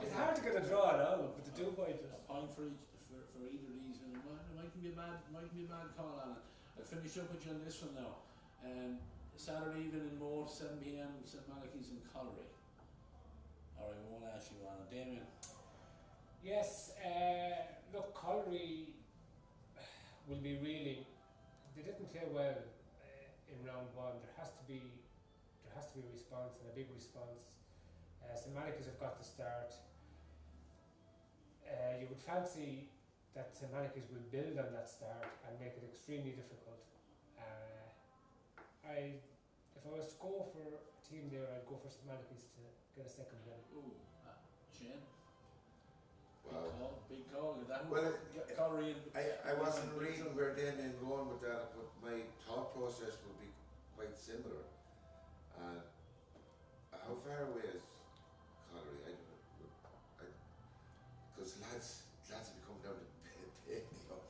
It's hard to get a draw at all, but the 2 pointers. A point for either of these, and it mightn't be a bad call on it. I'll finish up with you on this one now. Saturday evening in Moore, 7 p.m. St. Malachy's in Colleray. Alright, we won't ask you on it. Damien? Yes, look, Colleray will be really. They didn't play well in round one. There has to be a response, and a big response. St Malachy's have got to start. You would fancy that St Malachy's will build on that start and make it extremely difficult. If I was to go for a team there, I'd go for St Malachy's to get a second win. Ooh, Shane? Wow. Big call. That Well, Collery and I wasn't reading where Damien going with that, but my thought process would be quite similar. How far away is Collery? I don't know. Because lads will be coming down to pay me up.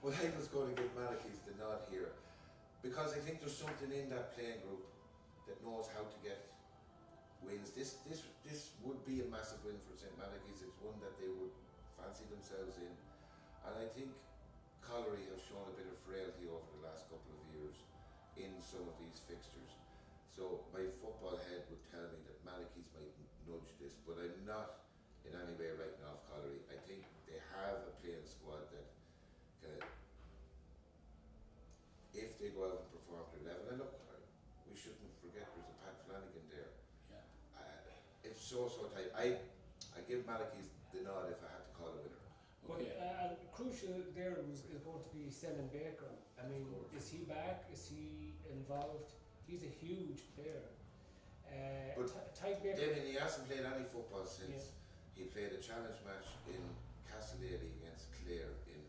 But I was going to give Malachy's the nod here, because I think there's something in that playing group that knows how to get wins. This would be a massive win for St Malachy's. It's one that they would fancy themselves in, and I think Collery have shown a bit of frailty over the last couple of years in some of these fixtures. So my football head would tell me that Malachy's might nudge this, but I'm not in any way writing off Collery. I think they have a playing squad that can, if they go out and perform to the level, and look, we shouldn't forget there's a Pat Flanagan there. yeah. It's so tight. I give Malachy's the nod if I had to call a winner. Okay. But crucial there is going to be Senan Baker. I mean, is he back? Is he involved? He's a huge player. But Tyke Baker. Damien, he hasn't played any football since he played a challenge match in Castleady against Clare in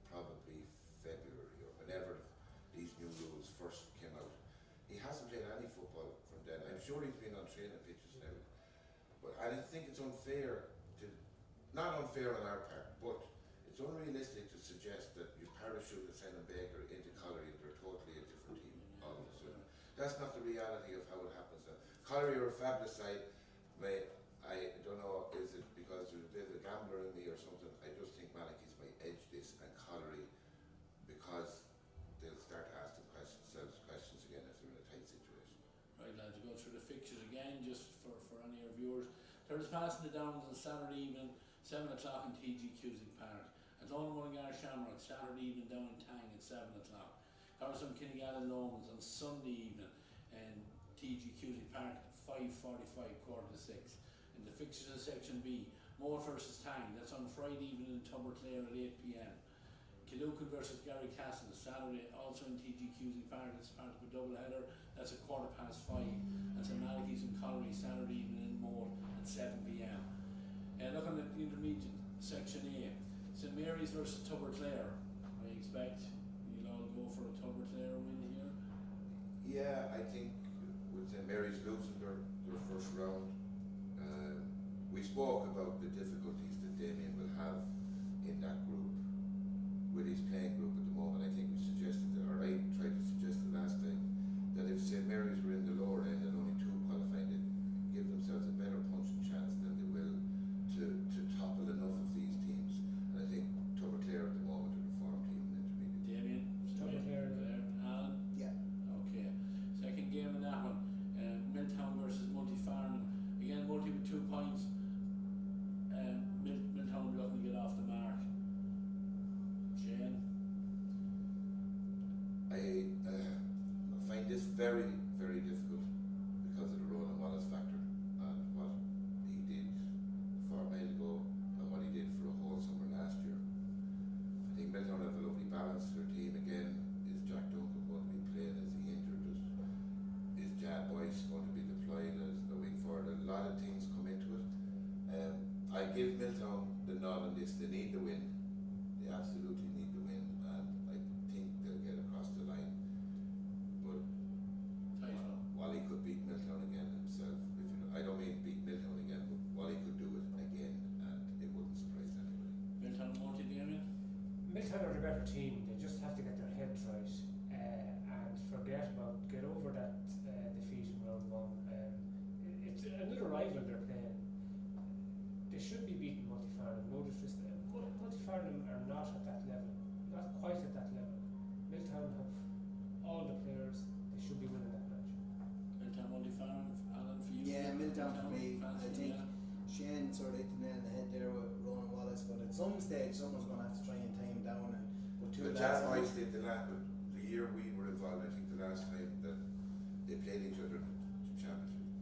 probably February or whenever these new rules first came out. He hasn't played any football from then. I'm sure he's been on training pitches now, but I think it's unfair not unfair on our part, but it's unrealistic to suggest that you parachute a Senan Baker into Collery and they're totally a different team all of a sudden. That's not the reality of how it happens. Collery are a fabulous side. I don't know, is it because there's a bit of a gambler in me or something? I just think Malachy's might edge this, and Collery, because they'll start to ask themselves questions again if they're in a tight situation. Right, lads, we'll go through the fixtures again just for any of our viewers. There's passing the Downs on Saturday evening, 7 o'clock in TG Cusick Park. Athlone Mullingar Shamrock Saturday evening down in Tang at 7 o'clock. Carson Kinnegallon Lomans on Sunday evening in TG Cusick Park at 5:45, 5:45. In the fixtures of Section B, Maher versus Tang, that's on Friday evening in Tubberclare at 8 p.m. Killucan versus Gary Castle Saturday, also in TG Cusick Park. It's part of a double header. That's at 5:15. And St Malachy's and Collery Saturday evening in Maher at 7 p.m. Looking at the intermediate Section A, St Mary's versus Tubberclare. I expect you'll all go for a Tubberclare win here. Yeah, I think with St Mary's losing their first round, we spoke about the difficulties that Damien will have in that group with his playing group at the moment. I think we suggested that, or I tried to suggest it last time, that if St Mary's were in the lower end and only 2 qualified, they'd give themselves a better punching chance than they will to topple enough of these teams. And I think Tubberclare at the moment are the form team in intermediate. Damien, Tubberclare. Alan? Yeah. Okay. Second game in that one, Milltown versus Multifarnham. Again, Multi with 2 points. Milltown looking to get off the mark. Shane? I find this very, very difficult because of the Roland Wallace factor and what he did 4 mile ago and what he did for a whole summer last year. I think Milltown have a lovely balance to their team. Again, is Jack Duncan going to be playing? Is he injured? Is Jad Boyce going to be deployed as a wing forward? A lot of things come into it. I give Milltown the nod on this. They need the win. They absolutely need the win, and I think they'll get across the line. But Wally could beat Milltown again himself. I don't mean beat Milltown again, but Wally could do it again, and it wouldn't surprise anybody. Milltown Multi, Damien? Milltown are the better team. They just have to get their heads right and get over that defeat in round one. It's another rival they're playing. They should be beating Multifarnham. No disrespect. Multifarnham are not at that level. Not quite at that level. Milltown have all the players. They should be winning that match. Milltown Multifarnham, Alan, for you? Yeah, Milltown for me. Fancy, I think yeah. Shane sort of hit the nail on the head there with Ronan Wallace, but at some stage someone's going to have to try and tie him down and put 2 But Jazz Boys did the year we were involved, I think the last time that they played each other in the championship,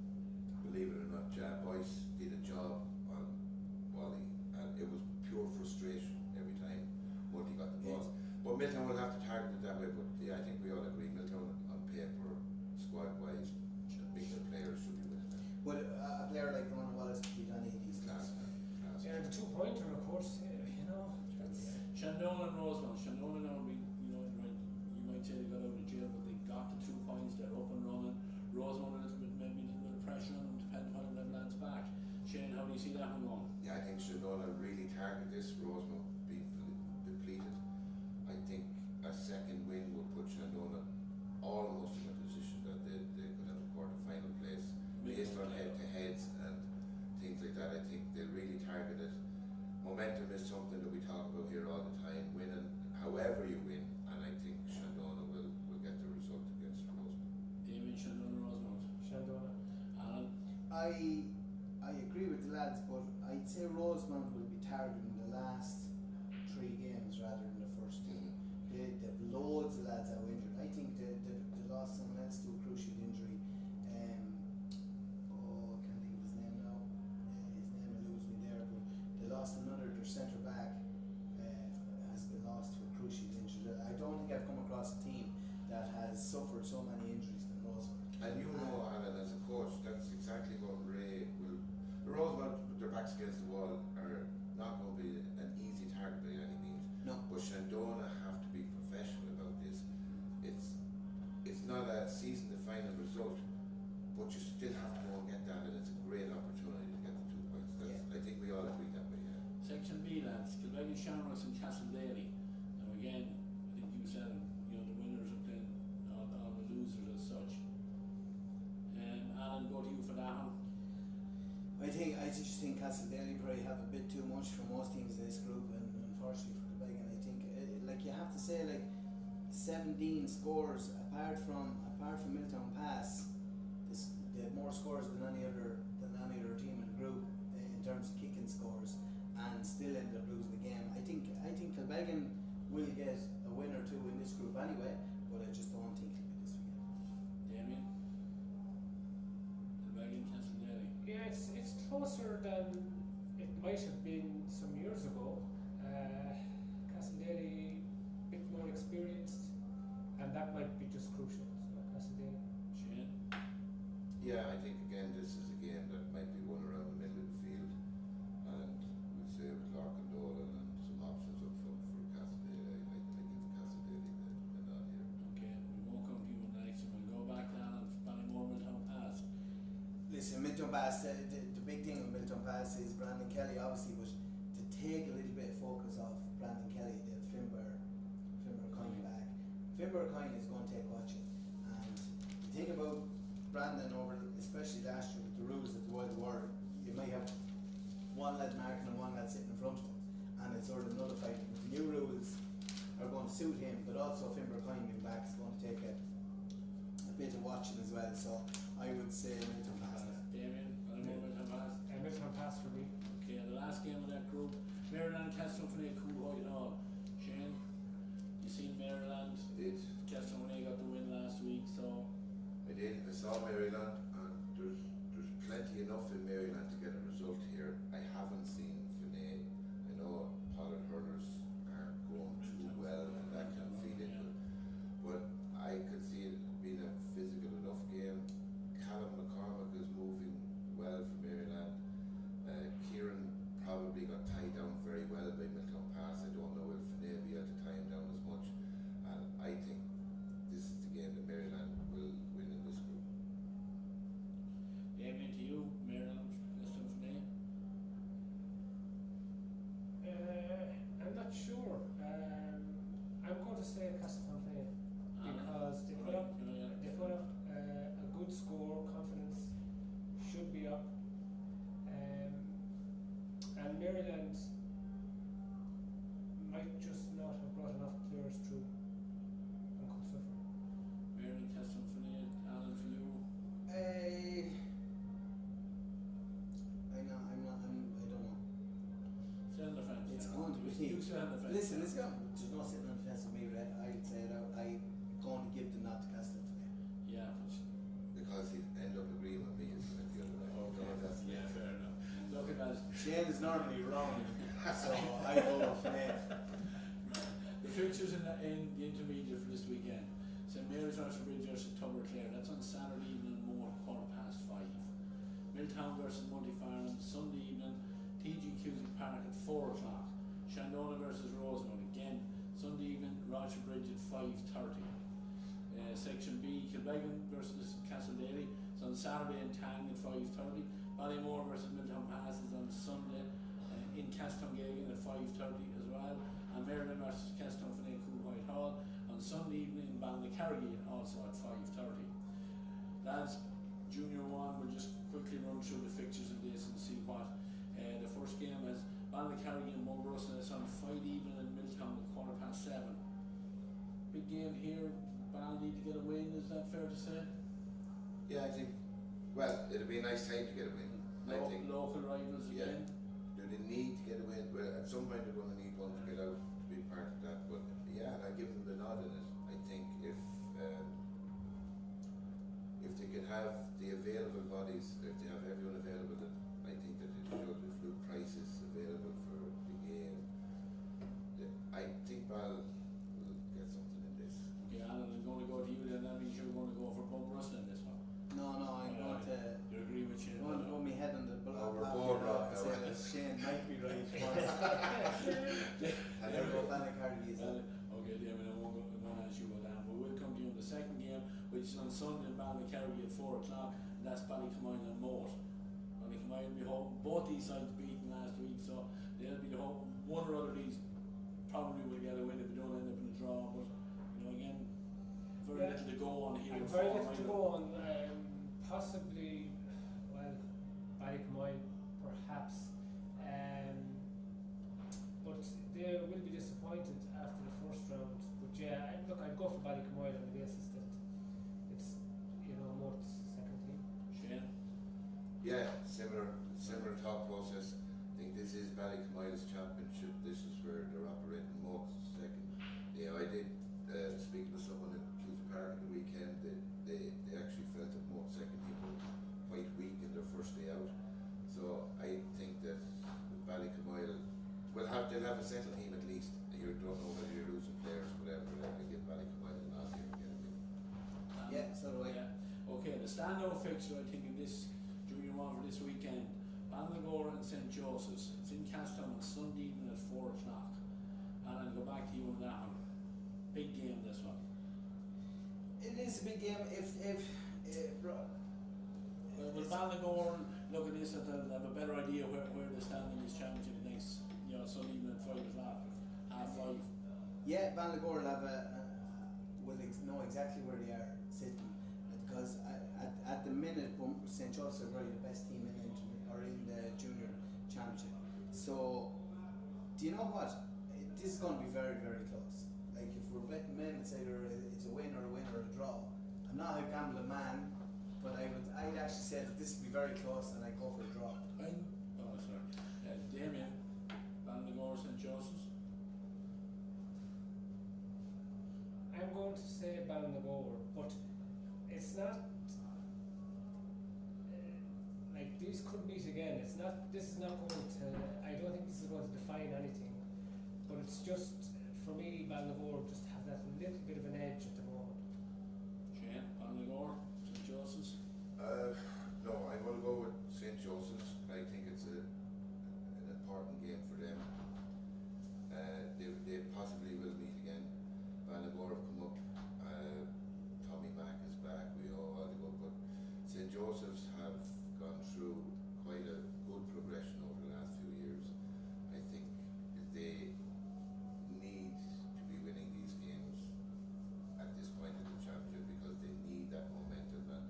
believe it or not, Jazz Boys did a job on Wally, and it was pure frustration every time Multi got the ball. But Milltown will have to target it that way, but yeah, I think we all agree Milltown on paper, squad wise, mix of players should be winning that. But a player like Ronan Wallace could beat any of these Class, guys. class. Yeah, the 2-pointer, of course, you know, that's, Shandon and Rosemount. Shandon now, you might say they got out of jail, but they got the 2 points. They're up and running. Rosemount maybe a little bit of pressure on them, depending on them lads back. Shane, how do you see that one going? Yeah, I think Shandona really target this. Rosemount being depleted. I think a second win would put Shandona almost in a position that they could have a quarter-final place based on head-to-heads and things like that. I think they'll really target it. Momentum is something that we talk about here all the time. Winning, however you win, and I think Shandona will get the result against Rosemount. Damien, Shandon and Rosemount. Shandona. Alan? I agree with the lads, but I'd say Rosemount will be targeting the last 3 games rather than the first 2. They've loads of lads out injured. I think they lost someone else to a crucial injury. I can't think of his name now. His name eludes me there, but they lost another. Their centre back has been lost to a crucial injury. I don't think I've come across a team that has suffered so many injuries than Rosemount. And you know, Alan, as a coach, that's exactly what Ray will. The Rosemount, with their backs against the wall, are not going to be an easy target by any means. No. But Shandona have to be professional about this. It's not a season-defining result, but you still have to go and get that, and it's a great opportunity to get the 2 points. I think we all agree that way. Yeah. Section B, lads. Kilbeggan, Shamrocks and Castledaly. Now again, I think you said it, the winners are playing all the losers as such. Alan, go to you for that one. I just think Castledaly probably have a bit too much for most teams in this group, and unfortunately for Kilbeggan, I think like you have to say 17 scores apart from Milltown Pass. They have more scores than any other team in the group in terms of kicking scores, and still ended up losing the game. I think Kilbeggan will get a win or 2 in this group anyway, but I just don't think it'll be this weekend. Damien? Kilbeggan, Castledaly. yeah, it's closer than it might have been some years ago. Castledaly, a bit more experienced, and that might be just crucial. So Castledaly. Shane? Yeah, I think again this is a game that might be won around the middle of the field, and we'll say with Lark and Dolan and some options up front for Castledaly. I think it's Castledaly the nod here. Okay, we won't come to you in the next one. We'll go back to Alan for Ballymore, Milltown Pass. Listen, Milltown Pass, the big thing with Milltown Pass is Brandon Kelly obviously, but to take a little bit of focus off Brandon Kelly, the Finbar Coyne back. Finbar Coyne is going to take watching, and the thing about Brandon especially last year with the rules that the world were, you might have one lad marking and one lad sitting in front of him, and it's sort of nullified. The new rules are going to suit him, but also Finbar Coyne being back is going to take a bit of watching as well. So I would say Milltown Pass. Damien, Ballymore, Milltown Pass. Milltown Pass for me. Okay, and the last game of that group, Maryland, Castlefine, Coolhoy and all. Shane, you seen Maryland? It's Castlefine got the win last week, so I did. I saw Maryland, and there's plenty enough in Maryland to get a result here. I haven't seen Finney. I know Pollard hurlers are going too well, and that can feed into it. But I could see it being a physical enough game. Callum McCormick is moving well for Maryland. Kieran probably got tied down very well by Milltown Pass. I don't know if Finney will be able to tie him down as much. And I think this is the game that Maryland will win in this group. Damien, to you, Maryland, Castlefine. I'm not sure. I'm going to say Castlefine because they put up a good score. Confidence should be up, and Maryland might just not have brought enough players through and could suffer. Maryland, Castlefine, Alan, for you. I don't know. Sit on the fence. It's Alan. going to be. You sit on the fence. Listen, there's no sitting on the fence with me Shane is normally wrong, so I go with Nate. The fixtures in the intermediate for this weekend. St Mary's Bridge versus Tubber Clare. That's on Saturday evening, more 5:15. Milltown versus Multifarnham Sunday evening. TG Cusick Park at 4 o'clock. Shandona versus Rosemount again Sunday evening. Roger Bridge at 5:30. Section B, Kilbeggan versus Castledaly. It's on Saturday in Tang at 5:30. Ballymore versus Milltown Pass is on Sunday in Castongagan at 5:30 as well. And Maryland versus Caston Finay Cool Whitehall on Sunday evening in Ballycarrigan also at 5:30. Lads, Junior 1, we'll just quickly run through the fixtures of this and see what the first game is. Ballycarrigan Mulgrus, and it's on Friday evening in Milltown at 7:15. Big game here. Ball need to get a win, is that fair to say? Yeah, I think, well, it'll be a nice time to get a win. I think. Local rivals again. Do they need to get a win? Well, at some point they're going to need one to get out to be part of that. But yeah, and I give them the nod in it. I think if they can have the available bodies, if they have everyone available, then I think that it should. If Luke Price is available for the game, I think Ball will get something in this. Okay, Alan, I'm going to go to you then. That means you're going to go for Bum Russell in this one. No, I'm going to. You agree with Shane? I'm going to go my head on the block. We're both wrong and now. say that Shane might be right. And I'll go Ballycarrigan. Okay, Damien, I won't ask you about that. But we'll come to you in the second game, which is on Sunday in Ballycarrigan at 4 o'clock, and that's Ballycamoin and Moat. Ballycamoin will be hoping both these sides beaten last week, so they'll be the hope. One or other of these probably will get a win if they don't end up in a draw, but again, very little to go on here. And very little to go on. Possibly, well, Ballycamoin perhaps, but they will be disappointed after the first round. But yeah, look, I'd go for Ballycamoin on the basis that it's Moat's second team. Shane? Yeah, similar thought process. I think this is Ballycamoil's championship. This is where they're operating most second. I did speaking to someone at Cusick Park on the weekend. They actually felt that most second team were quite weak in their first day out. So I think that Ballycamoil they'll have a settled team at least. You don't know whether you're losing players, whatever. I give Ballycamoil a nod here and get a win. Yeah, so do I. Yeah. Okay, the standout fixture I think in this Junior 1 for this weekend, Ballygore and St Joseph's. It's in Castletown on Sunday evening at 4 o'clock. And I'll go back to you on that one. Big game this one. It is a big game. With Ballygore, look at this, they'll have a better idea where they stand in this championship next Sunday evening at 5 o'clock, 5:30. Yeah, Ballygore will have will know exactly where they are sitting, because at the minute St Joseph's are probably the best team in the junior championship. So, do you know what? This is going to be very, very close. Like if we're betting men, it's either it's a win or a draw. I'm not a gambling man, but I'd actually say that this will be very close, and I go for a draw. Damien, Ballygore, St Joseph's. I'm going to say Ballygore, but it's not like these could meet again. It's not. This is not going to. I don't think this is going to define anything. But it's just for me, Ballygore just have that little bit of an edge at the moment. Shane, Ballygore, St Joseph's. No, I'm going to go with St Joseph's. I think it's an important game for them. They possibly will meet again. Ballygore have come up. Tommy Mack is back. We all had to go, but St Joseph's have gone through quite a good progression over the last few years. I think they need to be winning these games at this point in the championship because they need that momentum, and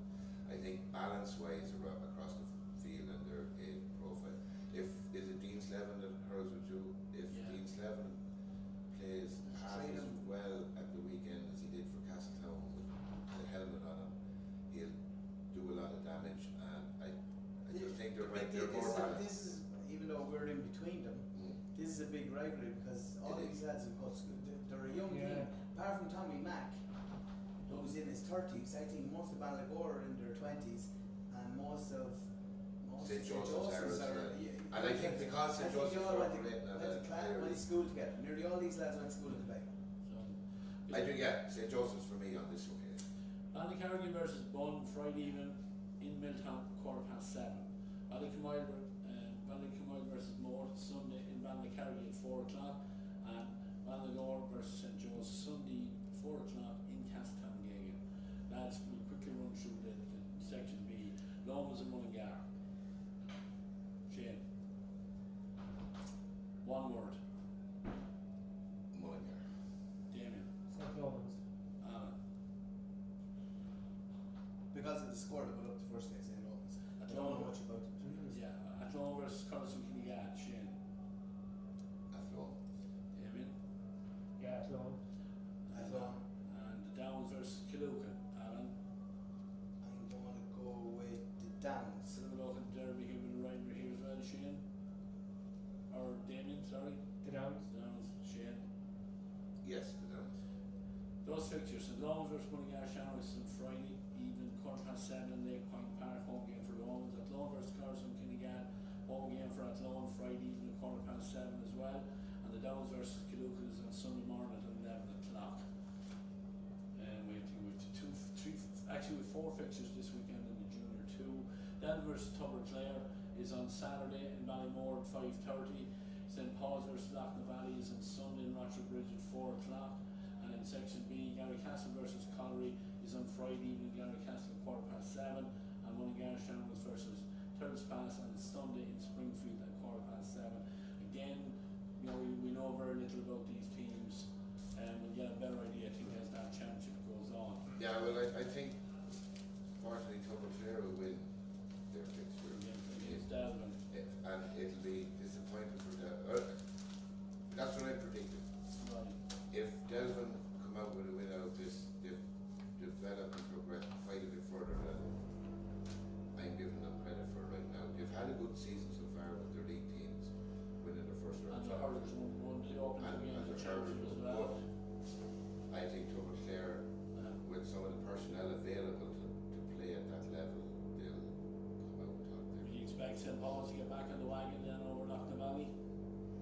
I think balance-wise across the field and their age profile. Is it Dean Slevin that hurls with you? If Dean Slevin plays half as well at the weekend as he did for Castletown with the helmet on him, he'll do a lot of damage, and I just think they're more balanced. This is, even though we're in between them, this is a big rivalry because all these lads have got they're a young team. Apart from Tommy Mack, who's in his 30s, I think most of Ballygore are in their 20s, and most of St. Joseph's are And I think because St. Joseph they all are went to operating at a class, higher went to school together. Nearly all these lads went to school in Dubai. So, I do, yeah, St. Joseph's for me on this occasion. Ballycarrigy versus Bunn Friday evening in Milltown, 7:15. Ballycamile versus Moore Sunday in Ballycarrigy at 4 o'clock, and Ballygore versus St. Joe's Sunday 4 o'clock in Castletowngagan. Lads, we'll quickly run through the section B. Lomas and Mullingar. Shane. One word. Mullingar. Damien. St. Lawrence. Alan. Because of the score that put up the first day, St. Albans. I don't know much about them. Yeah, Athlone versus Carson Kinnegad. Shane. Athlone. Damien. Yeah, Athlone. Athlone. And the Downs versus Killucan. Alan. I'm going to go with the Downs. Local Derby here with the rider here as well. Shane. Or Damien, sorry. The Downs. Downs. Shane. Yes, the Downs. Those fixtures: St. Lawrence versus Mullingar Shamrocks on Friday evening, 7:15 in Lake Point Park, home game for Lawrence. Athlone versus Carson Kinnegad, home game for Athlone Friday evening, 7:15 as well. And the Downs versus Killucan is on Sunday morning at 11 o'clock. And we have actually with 4 fixtures this weekend in the Junior 2. Then versus Tubber-Clare is on Saturday in Ballymore at 5:30. St. Paul's versus Loughnane Valley is on Sunday in Rochester Bridge at 4 o'clock. And in section B, Garrycastle versus Colliery is on Friday evening, Garrycastle at 7:15. And Mullingar Shamrocks versus Turtles Pass on Sunday in Springfield at 7:15. Again, we know very little about these teams, and we'll get a better idea, I think, as that championship goes on. Yeah, well, I think fortunately Tubber-Clare will win their fixture. Against Delvin. And it'll be disappointing for Delvin. That's what I predicted. Right. If Delvin come out with a win out of this, they've developed and progressed quite a bit further than I'm giving them credit for right now. They've had a good season so far with their league teams winning their first round. And the hurlers won the opening two games of the championship as well. I think Tubber-Clare, with some of the personnel available to play at that level, they'll come out on top there. Do you expect St. Paul's to get back on the wagon then over Loughnane Valley?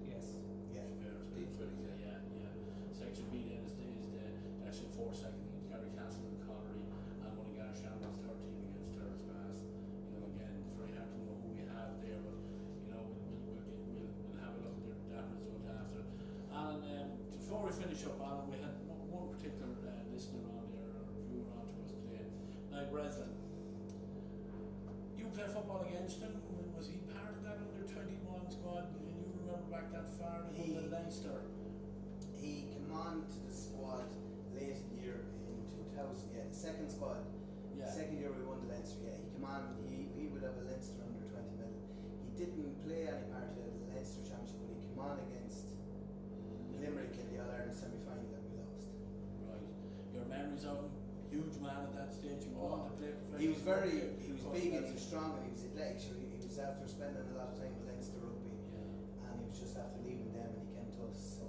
Yes. Yeah. Yeah. Section B then is the actually 4 second teams, Garrycastle and Colliery, and Mullingar Shamrocks 13 against Turtles Pass. Again, it's very hard to know who we have there, but we'll have a look at that result after. And before we finish up, Alan, we had one particular listener on there, or viewer on to us today, Now Breslin. You play football against him. Was he part of that under 21 squad? Can you remember back that far? He won the Leinster. He came on to the squad late in the year in 2000, the second squad. Yeah. Second year we won the Leinster, he came on, he would have a Leinster under 20 million. He didn't play any part of the Leinster Championship, but he came on against Limerick in the All-Ireland semi-final that we lost. Right. Your memories of him? Huge man at that stage. You went on to play professional. He was big and he was strong and he was athletic. Sure, he was after spending a lot of time with Leinster Rugby, and he was just after leaving them and he came to us. So,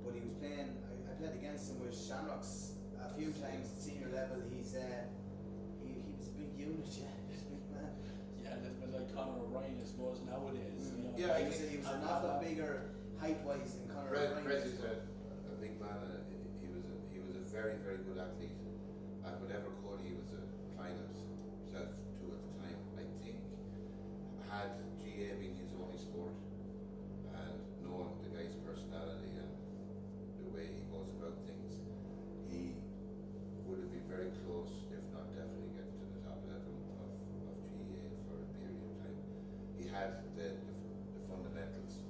but he was playing. I played against him with Shamrocks a few times at senior level. He was a big unit, yeah. He was a big man. Yeah, a little bit like Conor O'Brien, I suppose nowadays. Yeah, he was an awful bigger height-wise than Conor O'Brien. Brez is a big man, and he was a very, very good athlete. And whatever code he was applying himself to at the time, I think, had GA being his only sport and knowing the guy's personality and the way he goes about things, he would have been very close, if not definitely getting to the top level of GA for a period of time. He had the fundamentals,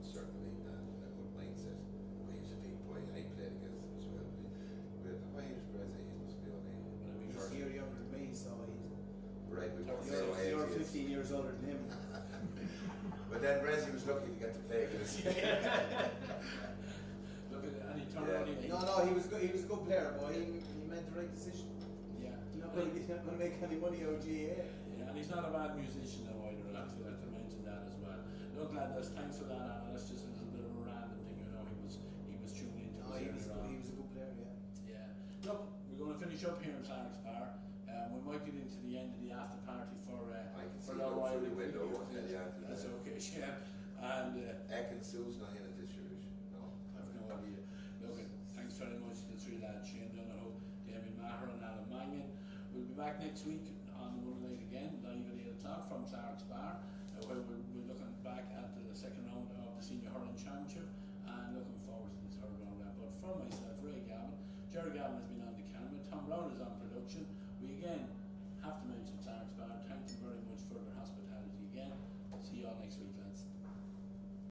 certainly, and a good mindset. But he was a big boy. I played against him as well. But my age was Brezzy, he must be only. He's a year younger than me, so he's. Right, we both say You're 15 years older than him. But then Brezzy was lucky to get to play against him. Look at and he turned Yeah. around. No, he was good. He was a good player, but he made the right decision. Yeah. He's not going to make any money out of GA. Yeah, and he's not a bad musician now either. I have to mention that as well. Look, lad, thanks for that, Alan. That's just a little bit of a random thing. He was tuned into No, us he was earlier on. a good player, yeah. Yeah. Look, we're going to finish up here in Clark's Bar. We might get into the end of the after party for I can see Love out through Island. the window, won't tell you after That's that. okay. shame. And Ekin Sue's not in it this year, is she? No. I've no idea. Look, thanks very much to the three lads, Shane Donoghue, Damien, Maher and Alan Mangan. We'll be back next week on Monday night again, live at 8 o'clock from Clark's Bar, where we're looking back at the second round of the Senior Hurling Championship and looking forward to the third round. But from myself, Ray Gavin, Jerry Gavin has been on the camera, Tom Browne is on production. We again have to mention Clark's Bar. Thank you very much